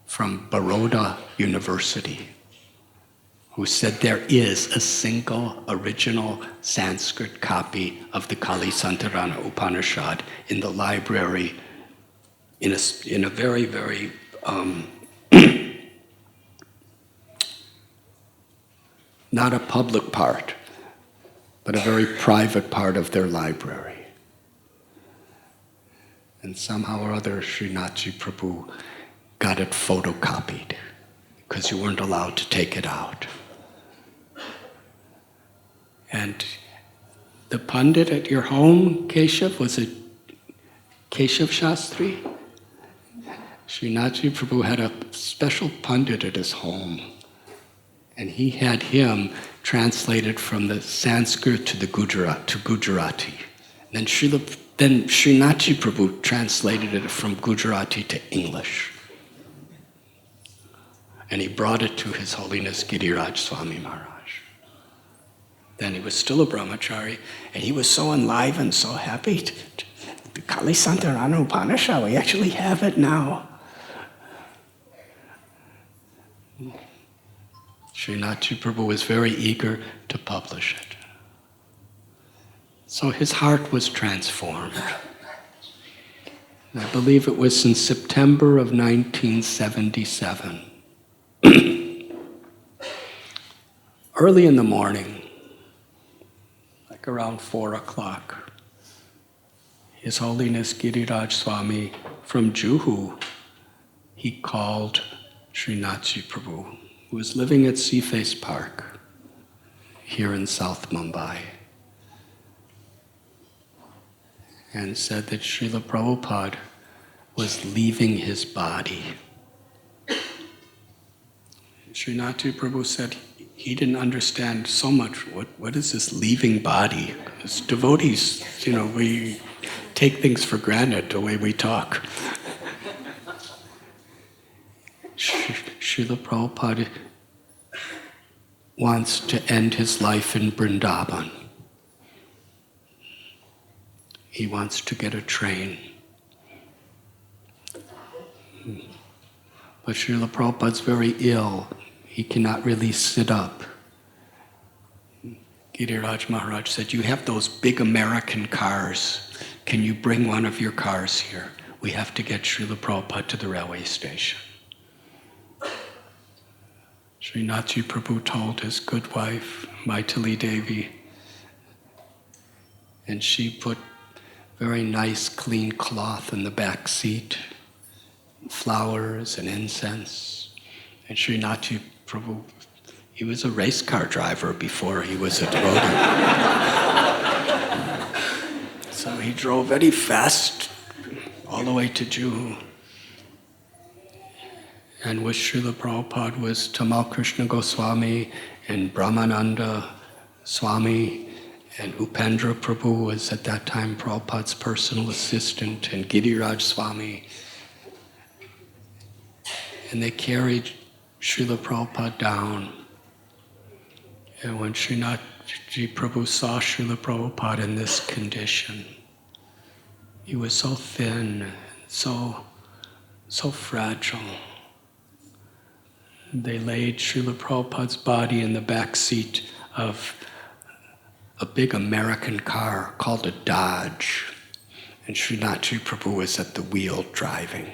from Baroda University, who said there is a single original Sanskrit copy of the Kali Santarana Upanishad in the library in a very, very not a public part, but a very private part of their library. And somehow or other, Srinathji Prabhu got it photocopied, because you weren't allowed to take it out. And the Pandit at your home, Keshav, was it Keshav Shastri? Srinathji Prabhu had a special Pandit at his home, and he had him translated from the Sanskrit to Gujarati. Then Srinathji Prabhu translated it from Gujarati to English. And he brought it to His Holiness Giriraj Swami Maharaj. Then he was still a brahmachari, and he was so enlivened, so happy. The Kali Santarana Upanishad, we actually have it now. Srinathji Prabhu was very eager to publish it. So his heart was transformed. And I believe it was in September of 1977. Early in the morning, like around 4 o'clock, His Holiness Giriraj Swami from Juhu, he called Srinathji Prabhu, who was living at Seaface Park here in South Mumbai, and said that Srila Prabhupada was leaving his body. Srinathji Prabhu said he didn't understand so much what is this leaving body? As devotees, we take things for granted the way we talk. Srila Prabhupada wants to end his life in Brindavan. He wants to get a train. But Srila Prabhupada's very ill. He cannot really sit up. Giriraj Maharaj said, "You have those big American cars. Can you bring one of your cars here? We have to get Srila Prabhupada to the railway station." Srinathji Prabhu told his good wife, Maithili Devi, and she put very nice clean cloth in the back seat, flowers and incense. And Srinathji Prabhu, he was a race car driver before he was a devotee. So he drove very fast all the way to Juhu. And with Srila Prabhupada was Tamal Krishna Goswami and Brahmananda Swami, and Upendra Prabhu was at that time Prabhupada's personal assistant, and Giriraj Swami. And they carried Srila Prabhupada down. And when Srinathji Prabhu saw Srila Prabhupada in this condition, he was so thin, so fragile. They laid Srila Prabhupada's body in the back seat of a big American car called a Dodge, and Srinathji Prabhu was at the wheel driving.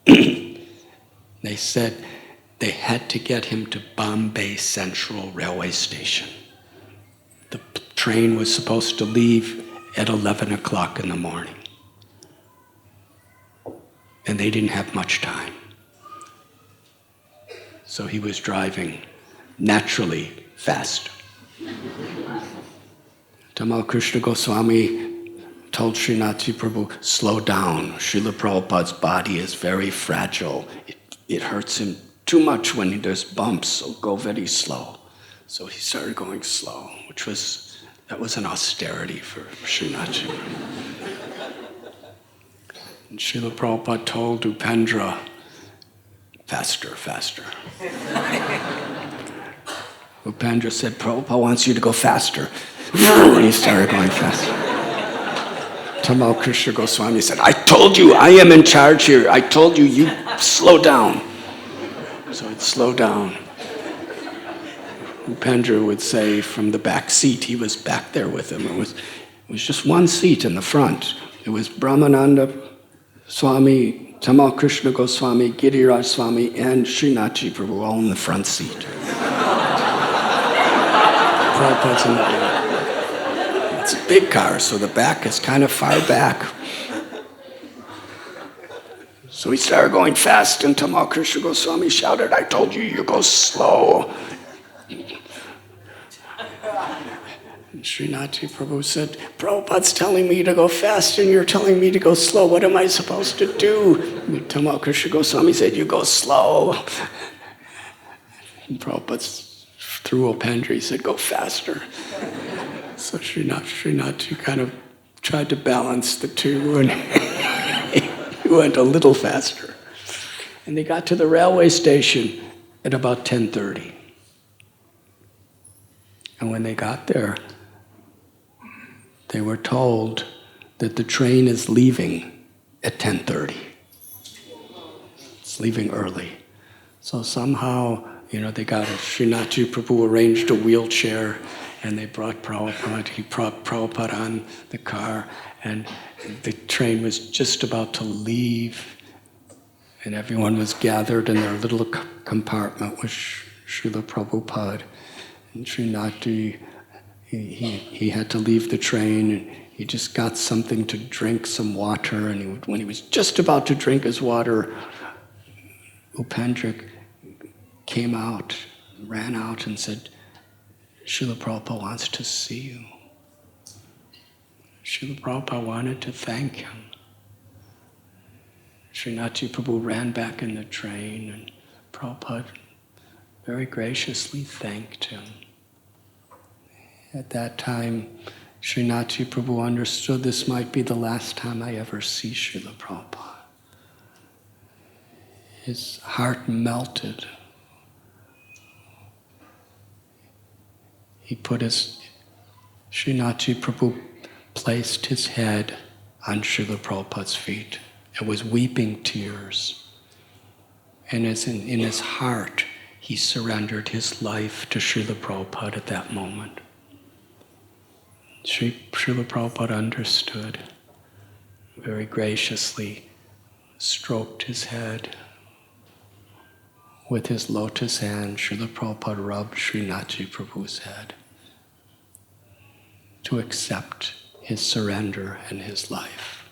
They said they had to get him to Bombay Central Railway Station. The train was supposed to leave at 11 o'clock in the morning, and they didn't have much time. So he was driving naturally fast. Tamal Krishna Goswami told Srinathji Prabhu, "Slow down. Srila Prabhupada's body is very fragile. It hurts him too much when there's bumps, so go very slow." So he started going slow, that was an austerity for Srinathji. And Srila Prabhupada told Upendra, "Faster, faster." Upendra said, "Prabhupada wants you to go faster." And he started going faster. Tamal Krishna Goswami said, "I told you, I am in charge here. I told you, you slow down." So he'd slow down. Upendra would say from the back seat, he was back there with him. It was just one seat in the front. It was Brahmananda Swami, Tamal Krishna Goswami, Giriraj Swami, and Srinathji Prabhu all in the front seat. Prabhupada's in the back. It's a big car, so the back is kind of far back. So he started going fast until Mahakrishna Goswami shouted, "I told you, you go slow." And Srinathji Prabhu said, "Prabhupada's telling me to go fast and you're telling me to go slow. What am I supposed to do?" And Mahakrishna Goswami said, "You go slow." And Prabhupada threw a pendry, said, "Go faster." So Srinathji kind of tried to balance the two, and he went a little faster. And they got to the railway station at about 10:30. And when they got there, they were told that the train is leaving at 10:30. It's leaving early. So somehow, they got Srinathji Prabhu arranged a wheelchair, and they brought Prabhupada. He brought Prabhupada on the car, and the train was just about to leave, and everyone was gathered in their little compartment with Srila Prabhupada. And Srinathji, he had to leave the train, and he just got something to drink, some water, and when he was just about to drink his water, Upendrik came out, ran out and said, "Srila Prabhupada wants to see you." Srila Prabhupada wanted to thank him. Srinathji Prabhu ran back in the train, and Prabhupada very graciously thanked him. At that time, Srinathji Prabhu understood this might be the last time I ever see Srila Prabhupada. His heart melted. Srinathji Prabhu placed his head on Srila Prabhupada's feet. It was weeping tears. And as in his heart, he surrendered his life to Srila Prabhupada at that moment. Srila Prabhupada understood, very graciously stroked his head. With his lotus hand, Srila Prabhupada rubbed Srinathji Prabhu's head to accept his surrender and his life.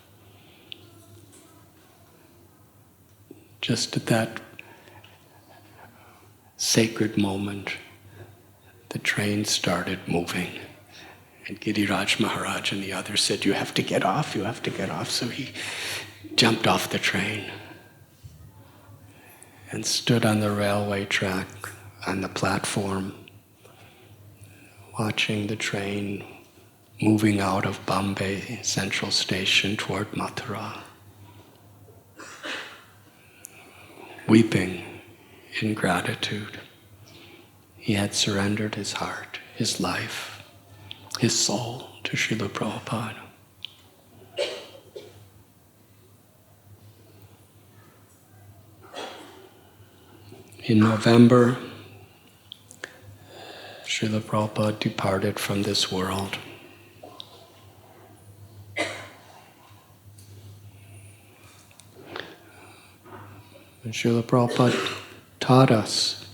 Just at that sacred moment, the train started moving. And Giriraj Maharaj and the others said, "You have to get off, you have to get off." So he jumped off the train and stood on the railway track, on the platform, watching the train moving out of Bombay Central Station toward Mathura, weeping in gratitude. He had surrendered his heart, his life, his soul to Srila Prabhupada. In November, Srila Prabhupada departed from this world. And Srila Prabhupada taught us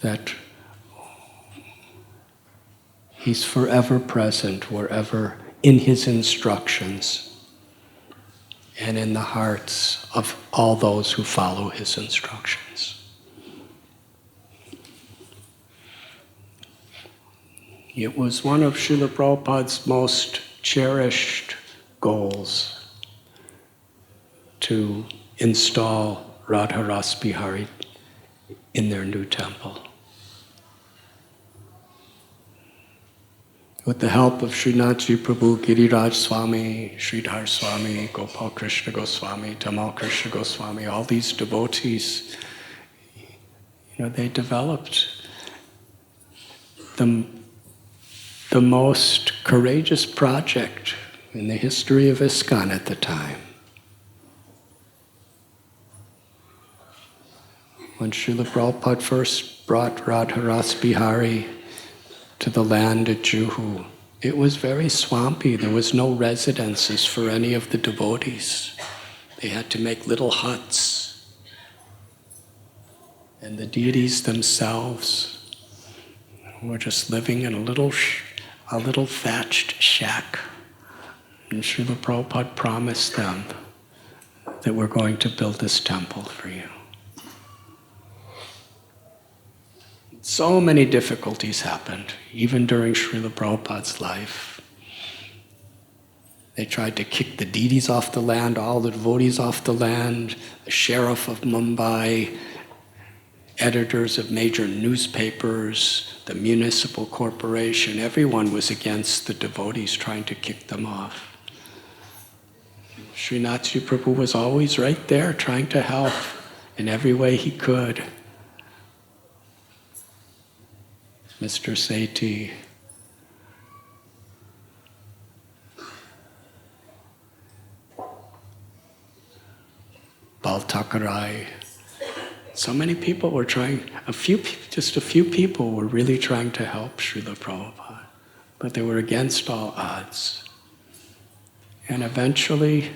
that He's forever present wherever, in His instructions and in the hearts of all those who follow His instructions. It was one of Srila Prabhupada's most cherished goals to install Radha Bihari in their new temple. With the help of Srinathji Prabhu, Giriraj Swami, Sridhar Swami, Gopal Krishna Goswami, Tamal Krishna Goswami, all these devotees, they developed the most courageous project in the history of ISKCON at the time. When Srila Prabhupada first brought Radha Bihari to the land at Juhu, it was very swampy. There was no residences for any of the devotees. They had to make little huts. And the deities themselves were just living in a little thatched shack. And Srila Prabhupada promised them that we're going to build this temple for you. So many difficulties happened, even during Srila Prabhupada's life. They tried to kick the deities off the land, all the devotees off the land, the sheriff of Mumbai, editors of major newspapers, the municipal corporation, everyone was against the devotees, trying to kick them off. Srinath Prabhu was always right there, trying to help in every way he could. Mr. Sethi, Baltakarai, so many people were trying, just a few people were really trying to help Srila Prabhupada, but they were against all odds. And eventually,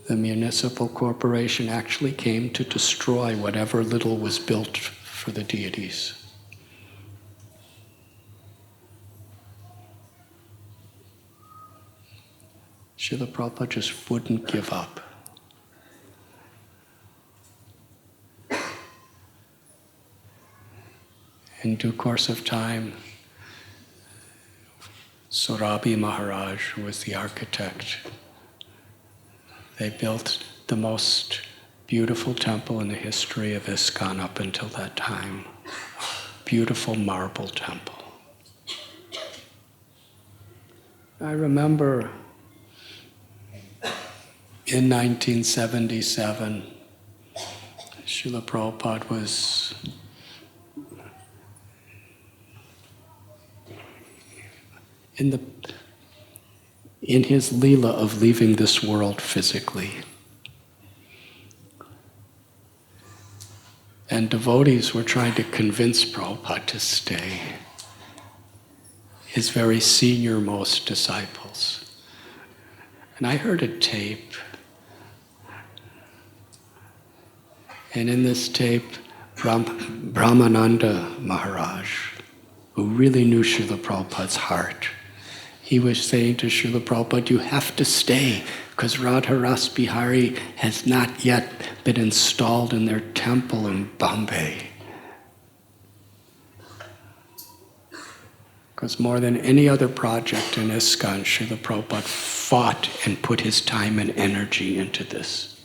the municipal corporation actually came to destroy whatever little was built for the deities. Srila Prabhupada just wouldn't give up. In due course of time, Surabhi Maharaj, who was the architect, they built the most beautiful temple in the history of ISKCON up until that time. Beautiful marble temple. I remember in 1977, Srila Prabhupada was in his Leela of leaving this world physically. And devotees were trying to convince Prabhupada to stay, his very senior-most disciples. And I heard a tape, and in this tape, Brahmananda Maharaj, who really knew Srila Prabhupada's heart, he was saying to Srila Prabhupada, you have to stay, because Radhanath Bihari has not yet been installed in their temple in Bombay. Because more than any other project in ISKCON, Srila Prabhupada fought and put his time and energy into this.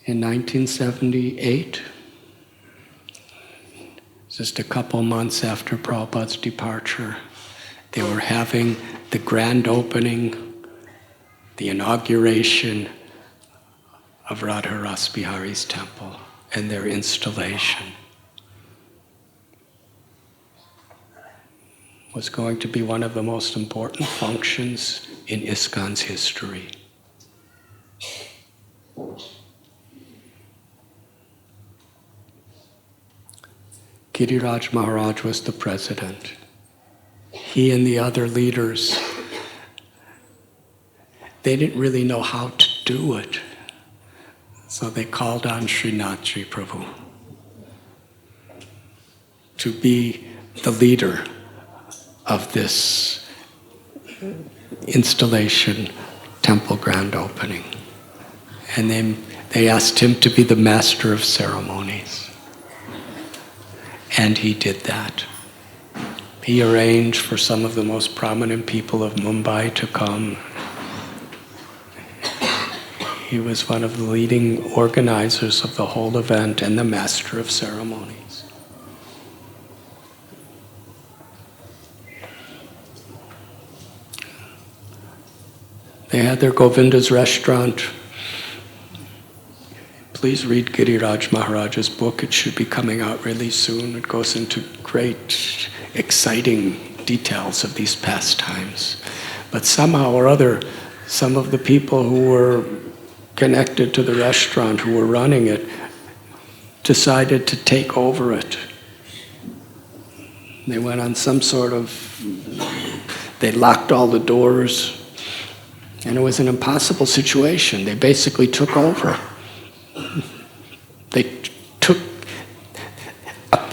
In 1978, just a couple months after Prabhupada's departure, they were having the grand opening, the inauguration of Radhanath Bihari's temple and their installation. Was going to be one of the most important functions in ISKCON's history. Giriraj Maharaj was the president. He and the other leaders, they didn't really know how to do it. So they called on Srinath Prabhu to be the leader of this installation, temple grand opening. And then they asked him to be the master of ceremonies. And he did that. He arranged for some of the most prominent people of Mumbai to come. He was one of the leading organizers of the whole event and the master of ceremonies. They had their Govinda's restaurant. Please read Giriraj Maharaj's book. It should be coming out really soon. It goes into great, exciting details of these pastimes. But somehow or other, some of the people who were connected to the restaurant, who were running it, decided to take over it. They went on some sort of, they locked all the doors, and it was an impossible situation. They basically took over.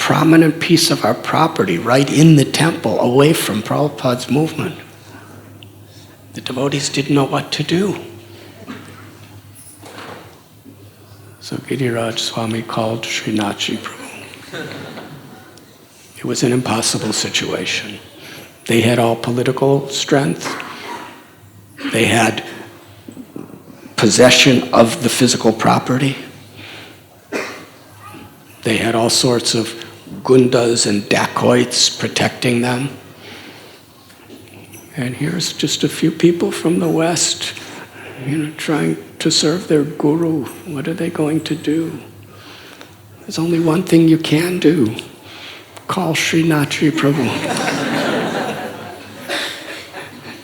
prominent piece of our property right in the temple, away from Prabhupada's movement. The devotees didn't know what to do. So Giriraj Swami called Srinath Prabhu. It was an impossible situation. They had all political strength. They had possession of the physical property. They had all sorts of gundas and dacoits protecting them. And here's just a few people from the West, trying to serve their guru. What are they going to do? There's only one thing you can do. Call Srinath Prabhu.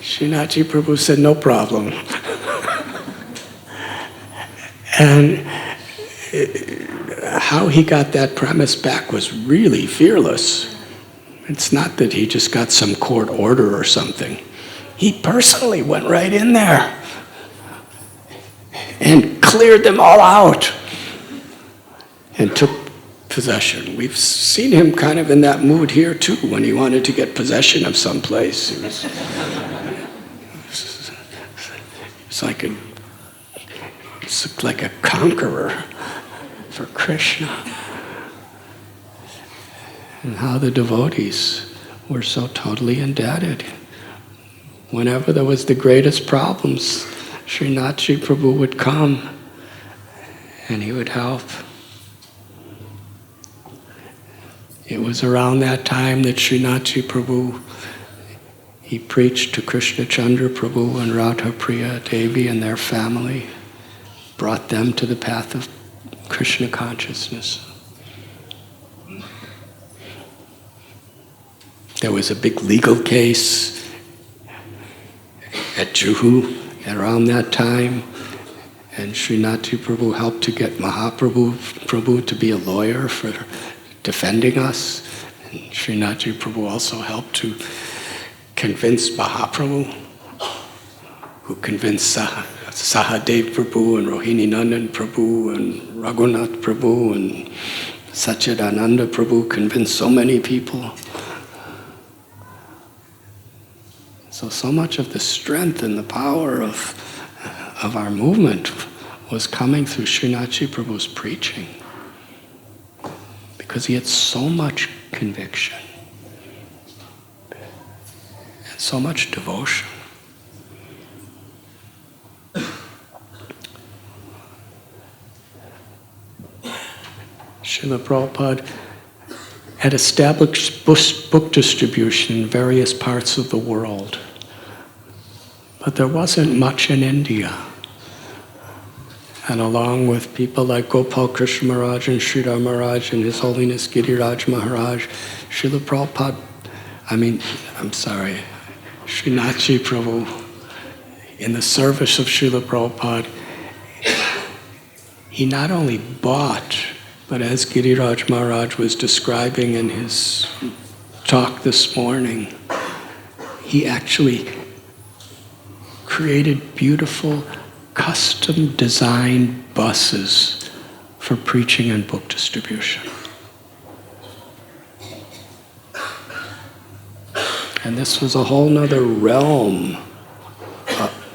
Srinath Prabhu said, no problem. And how he got that premise back was really fearless. It's not that he just got some court order or something. He personally went right in there and cleared them all out and took possession. We've seen him kind of in that mood here too, when he wanted to get possession of some place. He was like a conqueror for Krishna. And how the devotees were so totally indebted. Whenever there was the greatest problems, Srinath Prabhu would come and he would help. It was around that time that Srinath Prabhu, he preached to Krishna Chandra Prabhu and Radha Priya Devi and their family, brought them to the path of Krishna consciousness. There was a big legal case at Juhu around that time, and Srinath Prabhu helped to get Mahaprabhu to be a lawyer for defending us. And Srinath Prabhu also helped to convince Mahaprabhu, who convinced Sahadev Prabhu and Rohini Nandan Prabhu and Raghunath Prabhu and Satchidananda Prabhu, convinced so many people. So much of the strength and the power of our movement was coming through Srinath Prabhu's preaching, because he had so much conviction and so much devotion. Srila Prabhupada had established book distribution in various parts of the world, but there wasn't much in India. And along with people like Gopal Krishna Maharaj and Sridhar Maharaj and His Holiness Giriraj Maharaj, Srila Prabhupada, Srinath Prabhu, in the service of Srila Prabhupada, he not only bought, but as Giriraj Maharaj was describing in his talk this morning, he actually created beautiful custom designed buses for preaching and book distribution. And this was a whole nother realm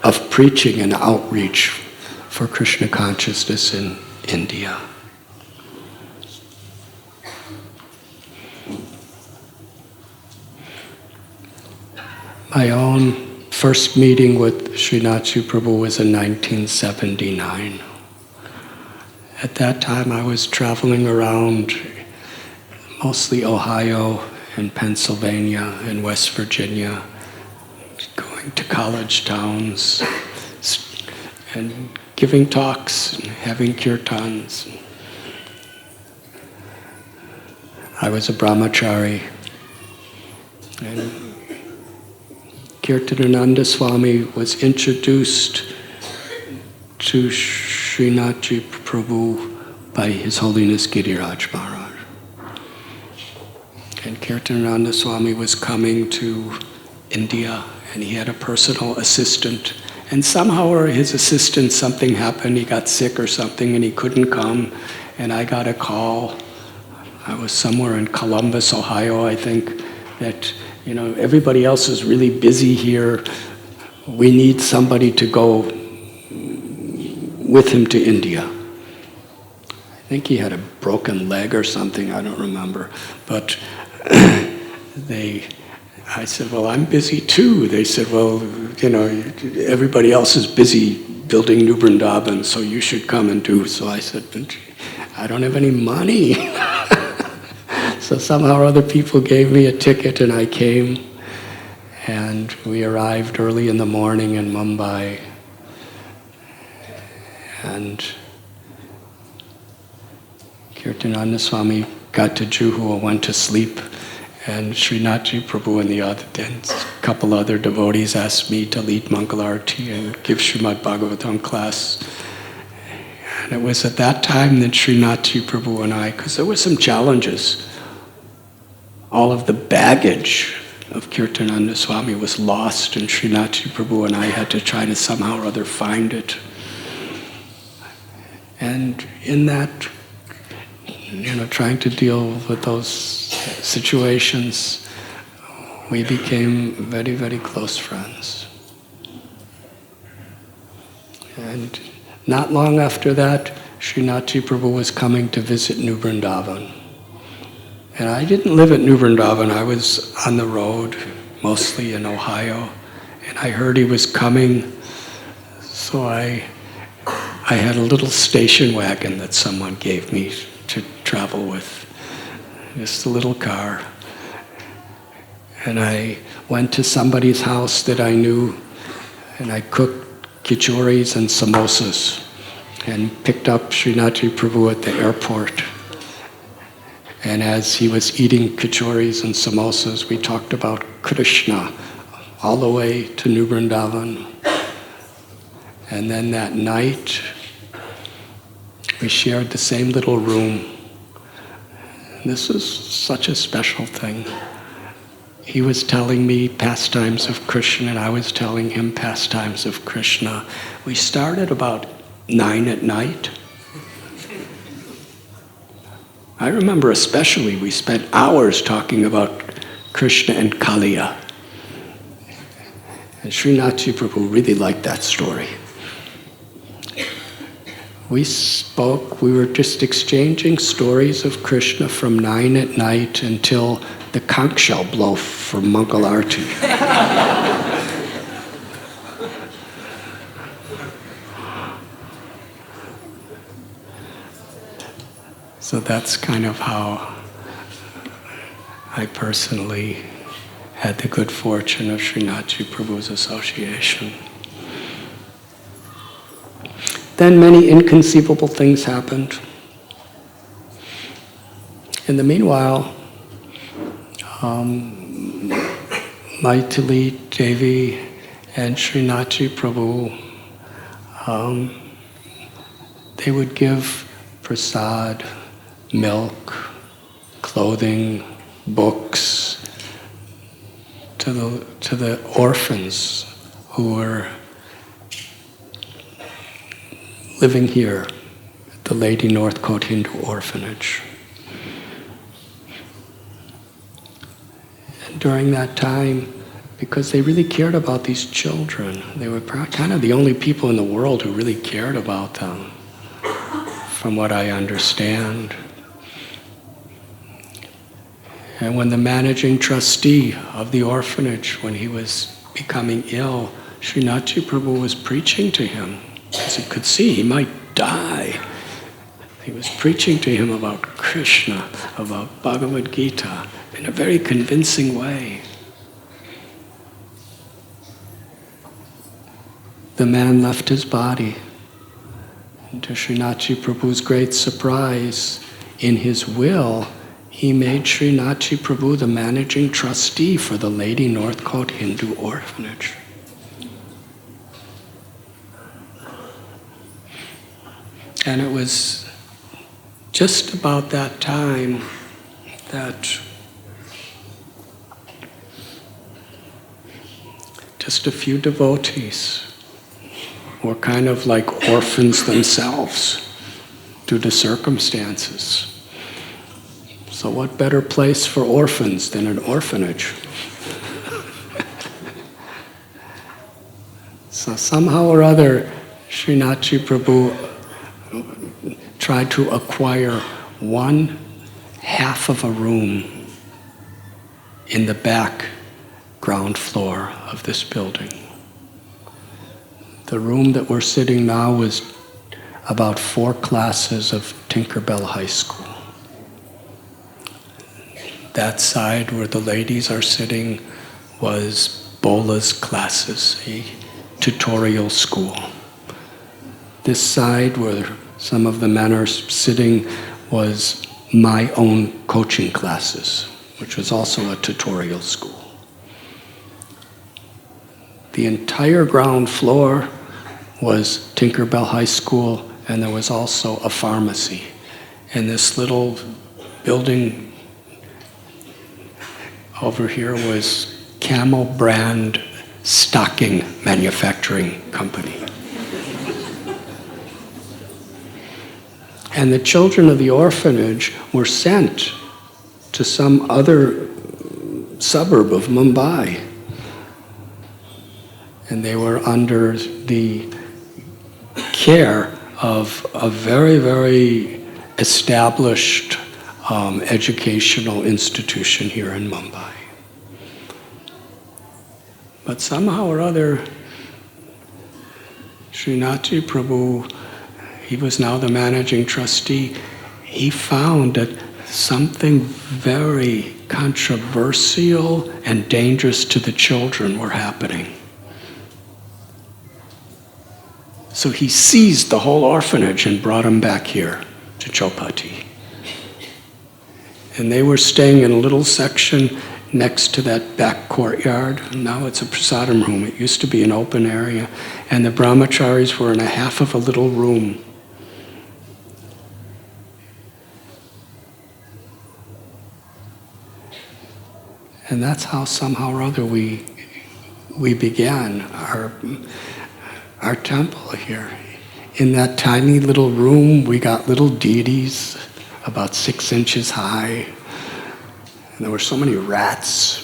of preaching and outreach for Krishna consciousness in India. My own first meeting with Srinath Prabhu was in 1979. At that time I was traveling around mostly Ohio and Pennsylvania and West Virginia, going to college towns and giving talks and having kirtans. I was a brahmachari, and Kirtanananda Swami was introduced to Srinath Prabhu by His Holiness Giriraj Maharaj. And Kirtanananda Swami was coming to India, and he had a personal assistant. And somehow, or his assistant, something happened, he got sick or something, and he couldn't come. And I got a call. I was somewhere in Columbus, Ohio, I think, that, everybody else is really busy here. We need somebody to go with him to India. I think he had a broken leg or something, I don't remember. But I said, well, I'm busy too. They said, well, everybody else is busy building New Brindavan, so you should come and do. So I said, but I don't have any money. So somehow other people gave me a ticket and I came. And we arrived early in the morning in Mumbai. And Kirtananda Swami got to Juhu and went to sleep. And Srinathji Prabhu and a couple other devotees asked me to lead Mangalarti and give Srimad Bhagavatam class. And it was at that time that Srinathji Prabhu and I, because there were some challenges, all of the baggage of Kirtananda Swami was lost, and Srinathji Prabhu and I had to try to somehow or other find it. And in that, trying to deal with those situations, we became very, very close friends. And not long after that, Srinathji Prabhu was coming to visit New Brindavan. And I didn't live at New Brindavan. I was on the road, mostly in Ohio, and I heard he was coming, so I had a little station wagon that someone gave me to travel with, just a little car. And I went to somebody's house that I knew, and I cooked kichoris and samosas, and picked up Srinathji Prabhu at the airport. And as he was eating kichoris and samosas, we talked about Krishna all the way to New Brindavan. And then that night, we shared the same little room. This was such a special thing. He was telling me pastimes of Krishna, and I was telling him pastimes of Krishna. We started about 9 at night. I remember especially we spent hours talking about Krishna and Kaliya. And Srinathji Prabhu really liked that story. We spoke, we were just exchanging stories of Krishna from 9 at night until the conch shell blow for Mangalarti. So that's kind of how I personally had the good fortune of Srinathji Prabhu's association. Then many inconceivable things happened. In the meanwhile, Maithili Devi and Srinathji Prabhu, they would give prasad, milk, clothing, books to the orphans who were living here at the Lady Northcote Hindu Orphanage. And during that time, because they really cared about these children, they were kind of the only people in the world who really cared about them, from what I understand. And when the managing trustee of the orphanage, when he was becoming ill, Srinathji Prabhu was preaching to him, because he could see he might die. He was preaching to him about Krishna, about Bhagavad Gita, in a very convincing way. The man left his body. And to Srinathji Prabhu's great surprise, in his will, he made Srinathji Prabhu the managing trustee for the Lady Northcote Hindu Orphanage. And it was just about that time that just a few devotees were kind of like orphans themselves due to circumstances. So what better place for orphans than an orphanage? So somehow or other, Srinathji Prabhu tried to acquire 1/2 of a room in the back ground floor of this building. The room that we're sitting now was about 4 classes of Tinkerbell High School. That side where the ladies are sitting was Bola's classes, a tutorial school. This side where some of the men are sitting was my own coaching classes, which was also a tutorial school. The entire ground floor was Tinkerbell High School, and there was also a pharmacy. And this little building over here was Camel Brand Stocking Manufacturing Company. And the children of the orphanage were sent to some other suburb of Mumbai. And they were under the care of a very, very established educational institution here in Mumbai. But somehow or other, Srinathji Prabhu, he was now the managing trustee, he found that something very controversial and dangerous to the children were happening. So he seized the whole orphanage and brought them back here to Chowpatty. And they were staying in a little section next to that back courtyard. Now it's a prasadam room. It used to be an open area. And the brahmacharis were in 1/2 of a little room. And that's how somehow or other we began our temple here. In that tiny little room, we got little deities about 6 inches high. And there were so many rats.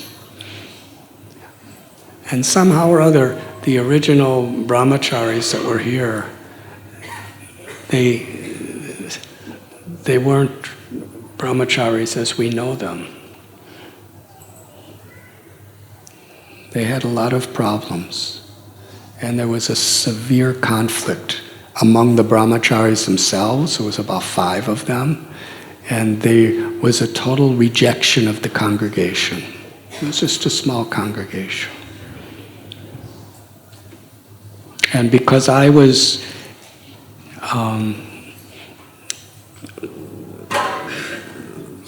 And somehow or other, the original brahmacharis that were here, they weren't brahmacharis as we know them. They had a lot of problems. And there was a severe conflict among the brahmacharis themselves. There was about 5 of them. And there was a total rejection of the congregation. It was just a small congregation. And because I was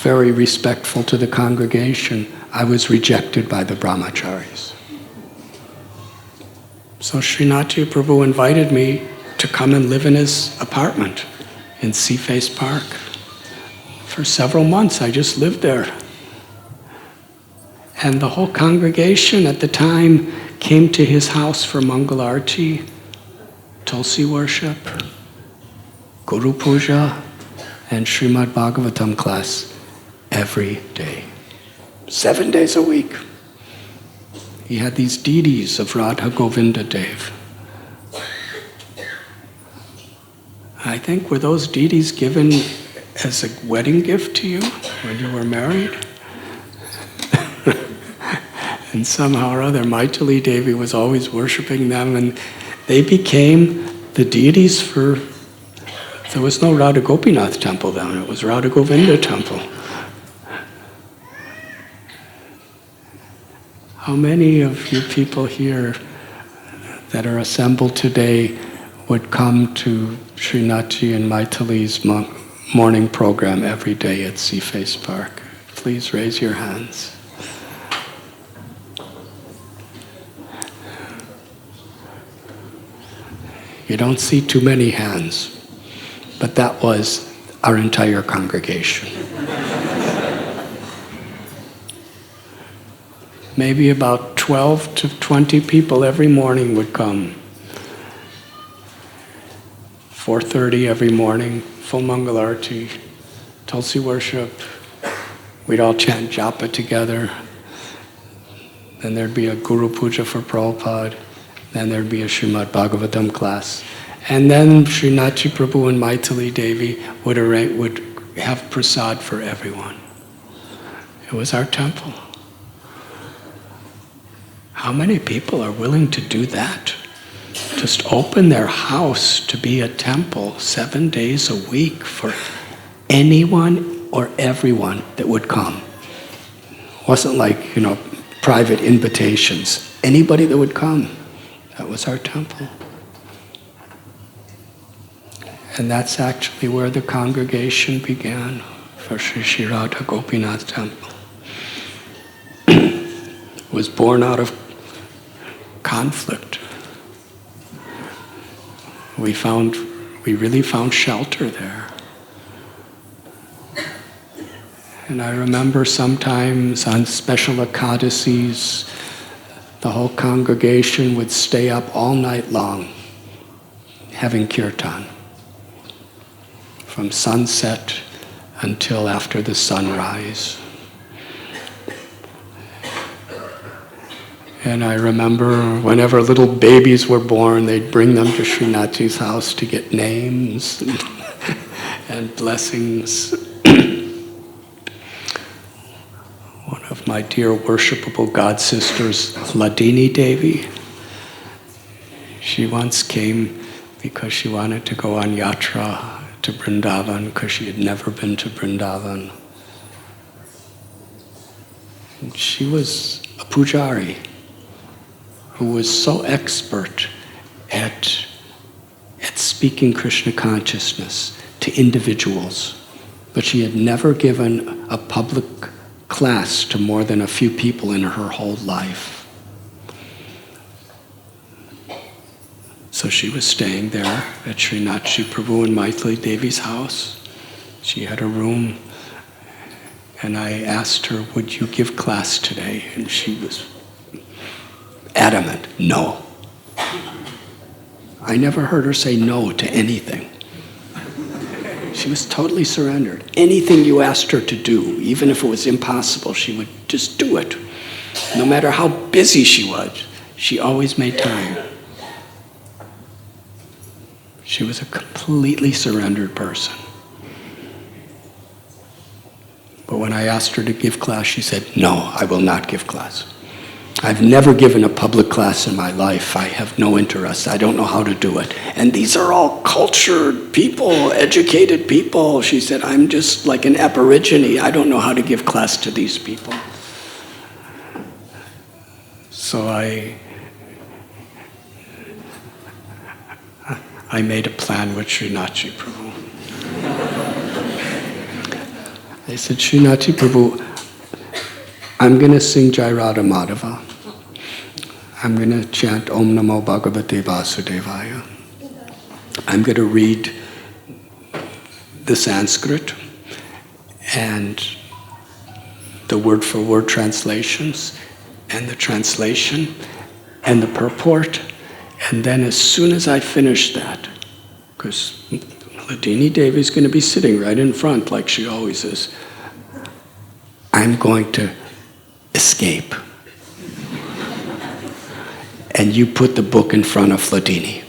very respectful to the congregation, I was rejected by the brahmacharis. So Srinathji Prabhu invited me to come and live in his apartment in Seaface Park. For several months, I just lived there. And the whole congregation at the time came to his house for Mangal Arti, Tulsi worship, Guru Puja, and Srimad Bhagavatam class every day. 7 days a week. He had these deities of Radha Govinda Dev. I think, were those deities given as a wedding gift to you when you were married? And somehow or other, Maitali Devi was always worshiping them, and they became the deities for... There was no Radha Gopinath temple then, it was Radha Govinda temple. How many of you people here that are assembled today would come to Srinathji and Maitali's morning program every day at Seaface Park? Please raise your hands. You don't see too many hands, but that was our entire congregation. Maybe about 12 to 20 people every morning would come. 4:30 every morning, full Mangal Arti, Tulsi worship, We'd all chant japa together. Then there'd be a Guru Puja for Prabhupada. Then there'd be a Srimad Bhagavatam class. And then Srinath Prabhu and Maithili Devi would have prasad for everyone. It was our temple. How many people are willing to do that? Just open their house to be a temple 7 days a week for anyone or everyone that would come. It wasn't like, private invitations. Anybody that would come. That was our temple. And that's actually where the congregation began for Sri Radha Gopinath Temple. It was born out of conflict. We really found shelter there. And I remember sometimes on special Ekadasis, the whole congregation would stay up all night long having kirtan from sunset until after the sunrise. And I remember whenever little babies were born, they'd bring them to Srinathji's house to get names and blessings. One of my dear worshipable god sisters, Ladini Devi, she once came because she wanted to go on Yatra to Brindavan because she had never been to Brindavan. And she was a pujari who was so expert at speaking Krishna consciousness to individuals, but she had never given a public class to more than a few people in her whole life. So she was staying there at Srinath Prabhu and Maithili Devi's house. She had a room, and I asked her, would you give class today? And she was adamant, no. I never heard her say no to anything. She was totally surrendered. Anything you asked her to do, even if it was impossible, she would just do it. No matter how busy she was, she always made time. She was a completely surrendered person. But when I asked her to give class, she said, no, I will not give class. I've never given a public class in my life. I have no interest. I don't know how to do it. And these are all cultured people, educated people. She said, I'm just like an aborigine. I don't know how to give class to these people. So I made a plan with Srinath Prabhu. I said, Srinath Prabhu, I'm going to sing Jai Radha Madhava. I'm going to chant Om Namo Bhagavate Vasudevaya. I'm going to read the Sanskrit and the word-for-word translations and the translation and the purport. And then as soon as I finish that, because Ladini Devi is going to be sitting right in front like she always is, I'm going to escape. And you put the book in front of Ladini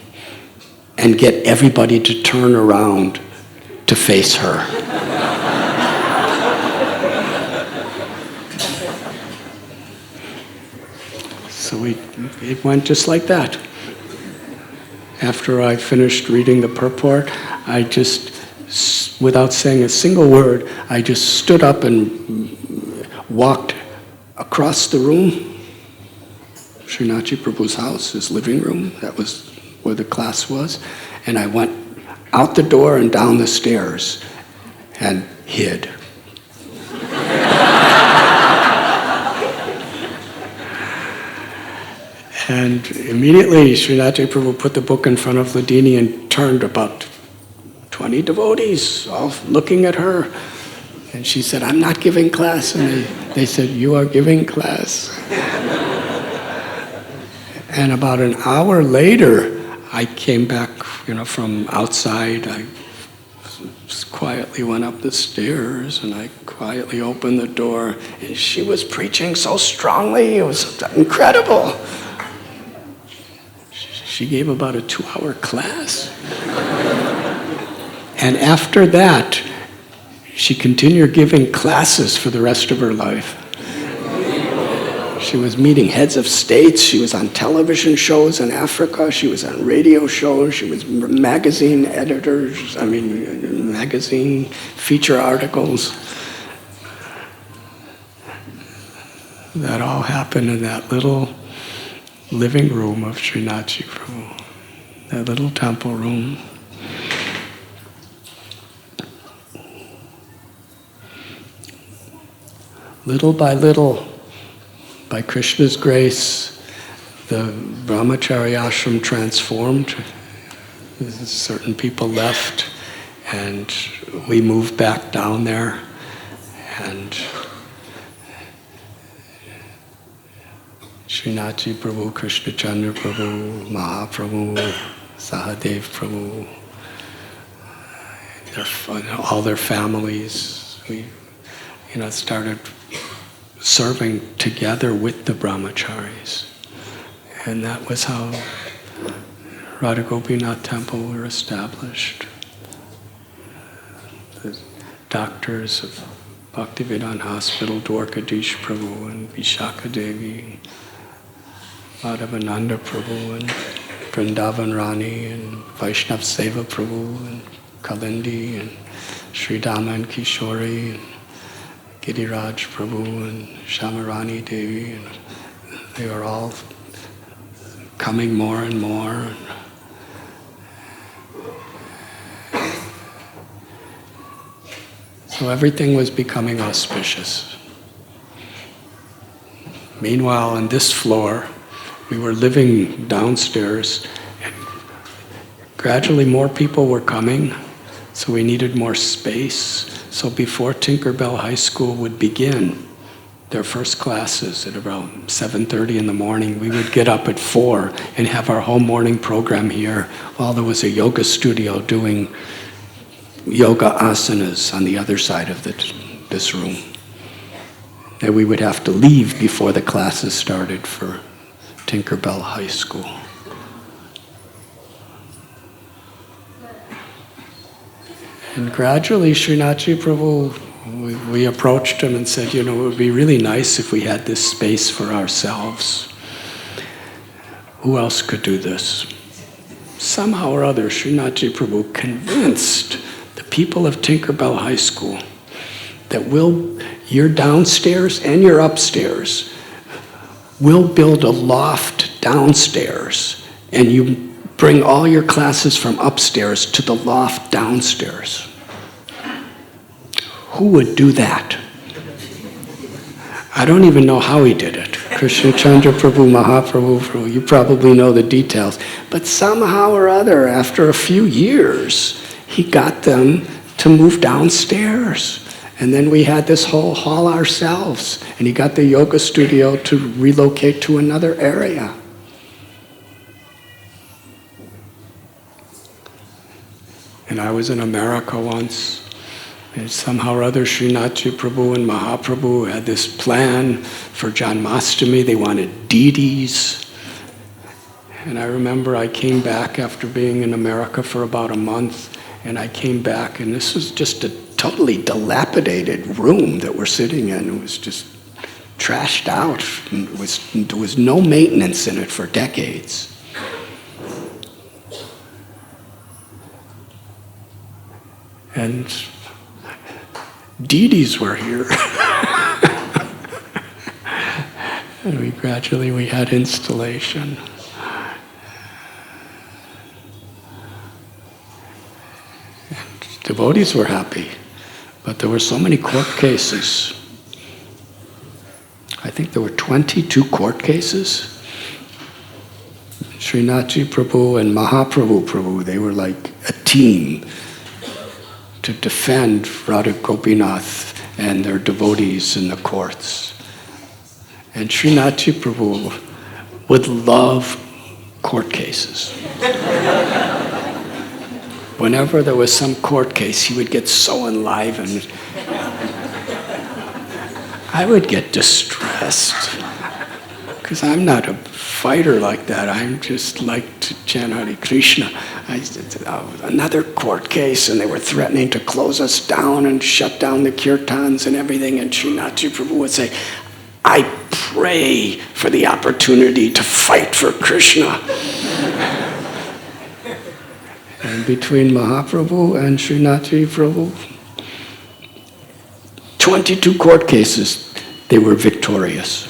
and get everybody to turn around to face her. So it went just like that. After I finished reading the purport, I just, without saying a single word, I just stood up and walked across the room, Srinath Prabhu's house, his living room, that was where the class was, and I went out the door and down the stairs and hid. And immediately Srinath Prabhu put the book in front of Ladini and turned about 20 devotees, all looking at her. And she said, I'm not giving class. And they said, you are giving class. And about an hour later, I came back, from outside. I just quietly went up the stairs, and I quietly opened the door, and she was preaching so strongly, it was incredible. She gave about a 2-hour class. And after that, she continued giving classes for the rest of her life. She was meeting heads of states, she was on television shows in Africa, she was on radio shows, she was magazine editors, magazine feature articles. That all happened in that little living room of Srinath Prabhu, that little temple room. Little by little, by Krishna's grace, the Brahmachari ashram transformed. Certain people left, and we moved back down there. And Srinath Prabhu, Krishna Chandra Prabhu, Mahaprabhu, Sahadev Prabhu, all their families, we started serving together with the brahmacharis. And that was how Radha Gopinath Temple were established. The doctors of Bhaktivedanta Hospital, Dwarkadish Prabhu and Vishakha Devi, Madhavananda Prabhu and Brindavan Rani and Vaishnav Seva Prabhu and Kalindi and Sridhama and Kishori and Giriraj Prabhu and Shamarani Devi, and they were all coming more and more. So everything was becoming auspicious. Meanwhile, on this floor, we were living downstairs, and gradually more people were coming, so we needed more space. So before Tinkerbell High School would begin their first classes at around 7:30 in the morning, we would get up at 4 and have our whole morning program here while there was a yoga studio doing yoga asanas on the other side of this room. And we would have to leave before the classes started for Tinkerbell High School. And gradually, Srinath Prabhu, we approached him and said, it would be really nice if we had this space for ourselves. Who else could do this? Somehow or other, Srinath Prabhu convinced the people of Tinkerbell High School that you're downstairs and you're upstairs. We'll build a loft downstairs, and you bring all your classes from upstairs to the loft downstairs. Who would do that? I don't even know how he did it. Krishna Chandra Prabhu, Mahaprabhu, you probably know the details. But somehow or other, after a few years, he got them to move downstairs. And then we had this whole hall ourselves. And he got the yoga studio to relocate to another area. And I was in America once, and somehow or other Srinath Prabhu and Mahaprabhu had this plan for Janmashtami. They wanted deities. And I remember I came back after being in America for about a month, and I came back, and this was just a totally dilapidated room that we're sitting in. It was just trashed out. There was no maintenance in it for decades. And deities were here. And we had installation. And devotees were happy, but there were so many court cases. I think there were 22 court cases. Srinath Prabhu and Mahaprabhu, they were like a team to defend Radha Gopinath and their devotees in the courts. And Srinath Prabhu would love court cases. whenever there was some court case, he would get so enlivened. I would get distressed, because I'm not a fighter like that. I'm just like to chant Hare Krishna. Another court case, and they were threatening to close us down and shut down the kirtans and everything, and Srinath Prabhu would say, I pray for the opportunity to fight for Krishna. And between Mahaprabhu and Srinath Prabhu, 22 court cases, they were victorious.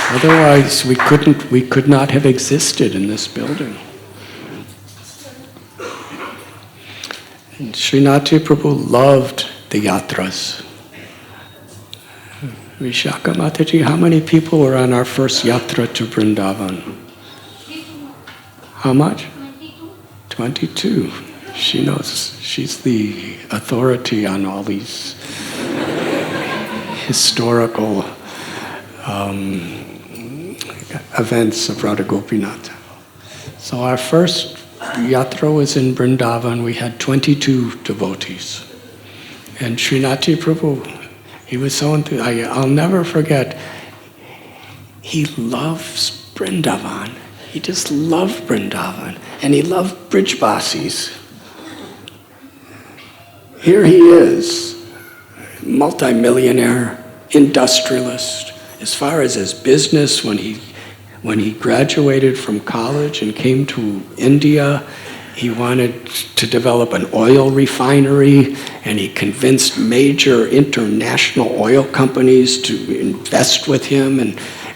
Otherwise, we could not have existed in this building. And Srinath Prabhu loved the Yatras. Vishaka Mataji, how many people were on our first Yatra to Brindavan? How much? 22. She knows. She's the authority on all these historical events of Radha Gopinath. So our first Yatra was in Brindavan. We had 22 devotees. And Srinath Prabhu, he was so enthusiastic. I'll never forget, he loves Brindavan. He just loved Brindavan. And he loved Brijbasis. Here he is, multimillionaire, industrialist. As far as his business, when he graduated from college and came to India, he wanted to develop an oil refinery, and he convinced major international oil companies to invest with him,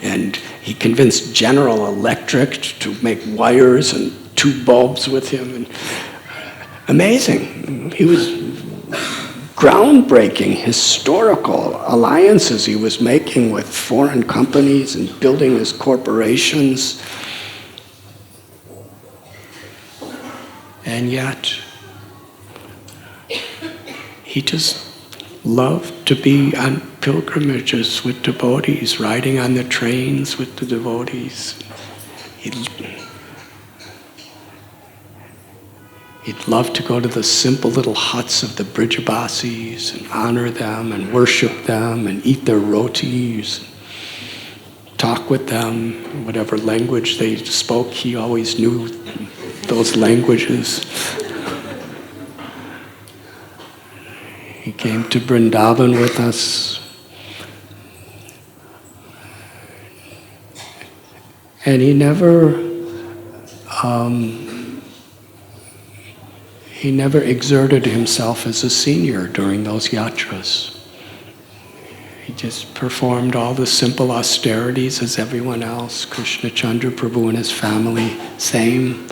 and he convinced General Electric to make wires and tube bulbs with him. And amazing. He was groundbreaking, historical alliances he was making with foreign companies and building his corporations. And yet, he just loved to be on pilgrimages with devotees, riding on the trains with the devotees. He'd love to go to the simple little huts of the Brijbasis and honor them and worship them and eat their rotis, talk with them, whatever language they spoke, he always knew those languages. He came to Brindavan with us. And he never exerted himself as a senior during those yatras. He just performed all the simple austerities as everyone else. Krishna Chandra Prabhu and his family, same.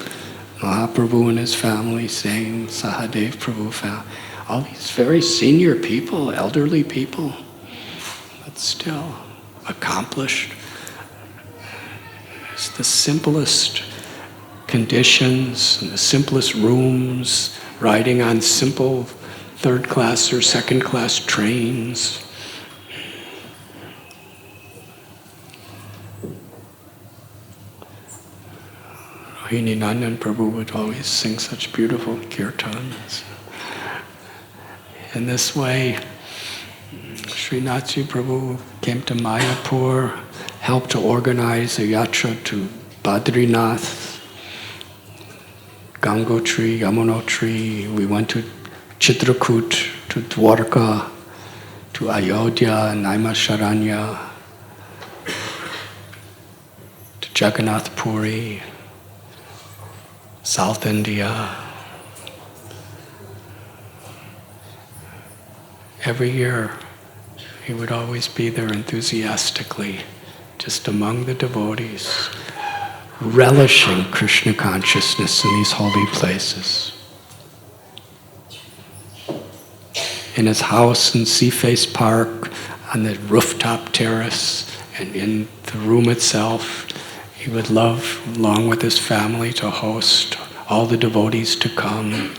Mahaprabhu and his family, same. Sahadev Prabhu family. All these very senior people, elderly people, but still accomplished. It's the simplest conditions, and the simplest rooms, riding on simple third-class or second-class trains. Rohini Nandan Prabhu would always sing such beautiful kirtans. In this way, Srinath Prabhu came to Mayapur, helped to organize a yatra to Badrinath, Gangotri, Yamunotri. We went to Chitrakoot, to Dwarka, to Ayodhya, Naimisharanya, to Jagannath Puri, South India. Every year, he would always be there enthusiastically, just among the devotees, relishing Krishna consciousness in these holy places. In his house in Sea-Face Park, on the rooftop terrace, and in the room itself, he would love, along with his family, to host all the devotees to come.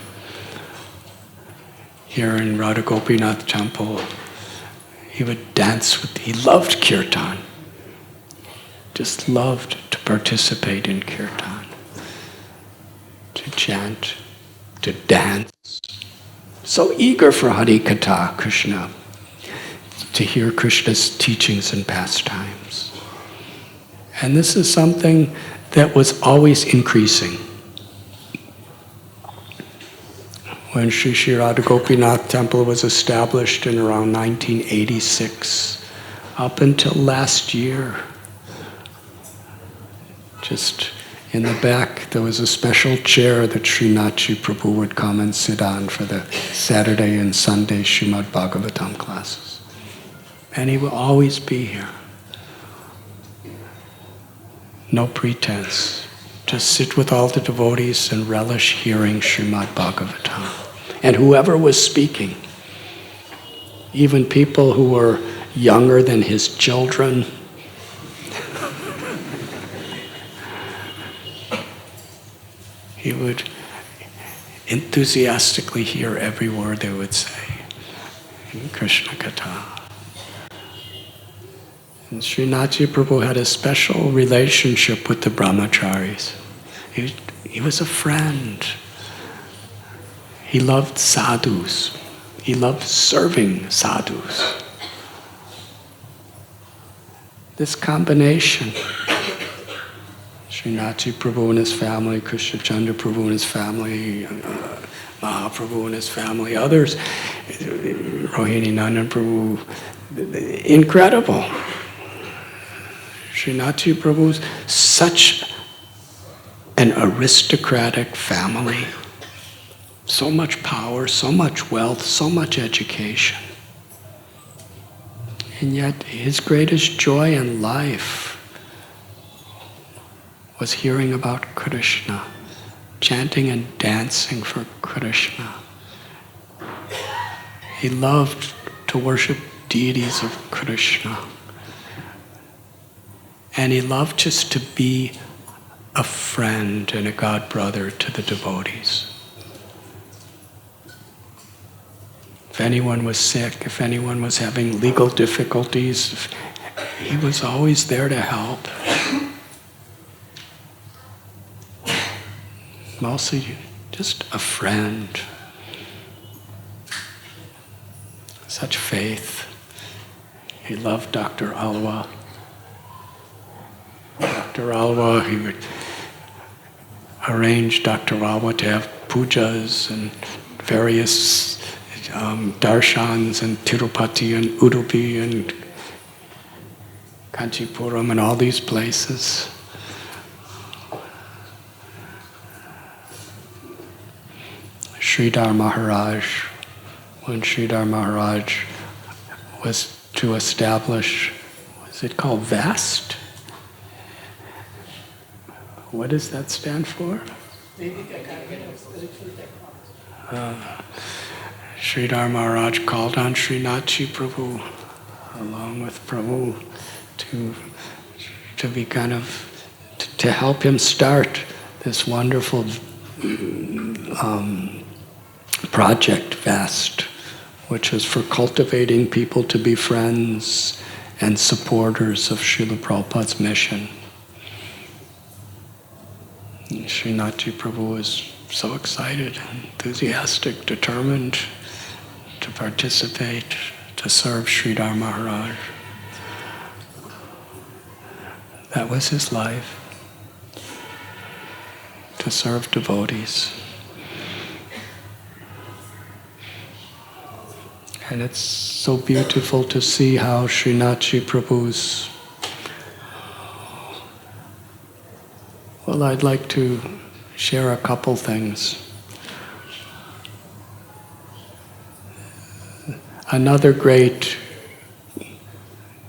Here in Radha Gopinath Temple, He would dance with, he loved kirtan. Just loved to participate in kirtan. To chant, to dance. So eager for Hari Katha, Krishna. To hear Krishna's teachings and pastimes. And this is something that was always increasing. When Sri Radha Gopinath temple was established in around 1986, up until last year, just in the back there was a special chair that Srinath Prabhu would come and sit on for the Saturday and Sunday Srimad Bhagavatam classes. And he will always be here. No pretense. Just sit with all the devotees and relish hearing Srimad Bhagavatam. And whoever was speaking, even people who were younger than his children, he would enthusiastically hear every word they would say in Krishna Katha. And Srinath Prabhu had a special relationship with the brahmacharis. He was a friend. He loved sadhus. He loved serving sadhus. This combination, Srinath Prabhu and his family, Krishna Chandra Prabhu and his family, Mahaprabhu and his family, others, Rohini Nandan Prabhu, incredible. Srinath Prabhu's such an aristocratic family, so much power, so much wealth, so much education. And yet his greatest joy in life was hearing about Krishna, chanting and dancing for Krishna. He loved to worship deities of Krishna. And he loved just to be a friend and a god brother to the devotees. If anyone was sick, if anyone was having legal difficulties, he was always there to help. Mostly just a friend. Such faith. He loved Dr. Alwa. Dr. Alwa, he would arrange Dr. Alwa to have pujas and various darshans in Tirupati and Udupi and Kanchipuram and all these places. Sridhar Maharaj, when Sridhar Maharaj was to establish, was it called VAST? What does that stand for? Sridhar Maharaj called on Srinath Prabhu, along with Prabhu, to be kind of, to help him start this wonderful project, VAST, which was for cultivating people to be friends and supporters of Srila Prabhupada's mission. And Srinath Prabhu was so excited, enthusiastic, determined to participate, to serve Sridhar Maharaj. That was his life, to serve devotees. And it's so beautiful to see how Srinath Prabhu's, well, I'd like to share a couple things. Another great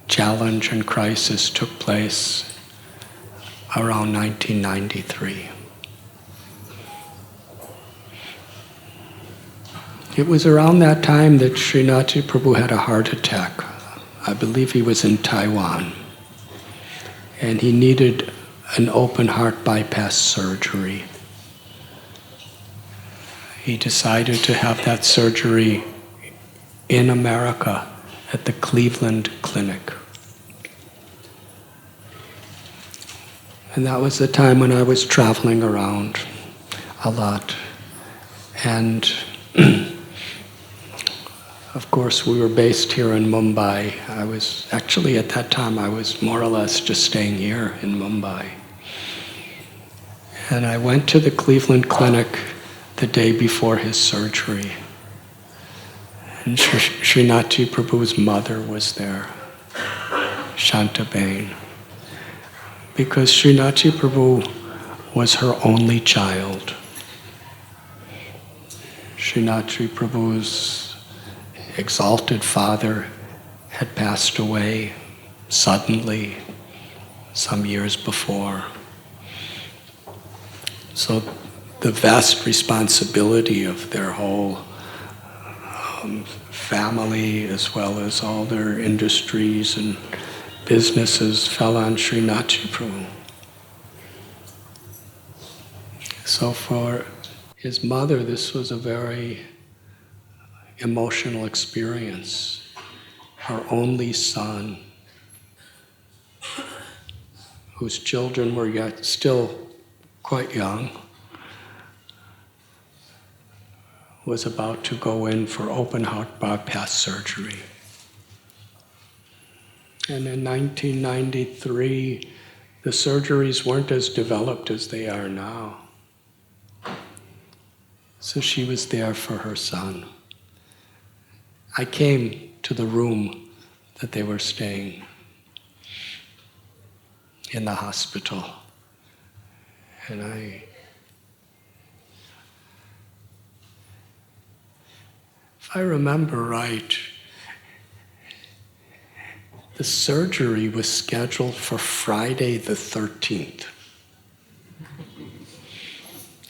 challenge and crisis took place around 1993. It was around that time that Srinath Prabhu had a heart attack. I believe he was in Taiwan. And he needed an open heart bypass surgery. He decided to have that surgery in America at the Cleveland Clinic. And that was the time when I was traveling around a lot. And of course, we were based here in Mumbai. Actually at that time, I was more or less just staying here in Mumbai. And I went to the Cleveland Clinic the day before his surgery. And Srinath Prabhu's mother was there, Shanta. Because Srinath Prabhu was her only child. Srinath Prabhu's exalted father had passed away suddenly some years before. So the vast responsibility of their whole family, as well as all their industries and businesses, fell on Srinath Prabhu. So for his mother, this was a very emotional experience. Her only son, whose children were yet still quite young, was about to go in for open heart bypass surgery. And in 1993, the surgeries weren't as developed as they are now. So she was there for her son. I came to the room that they were staying in the hospital. And if I remember right, the surgery was scheduled for Friday the 13th.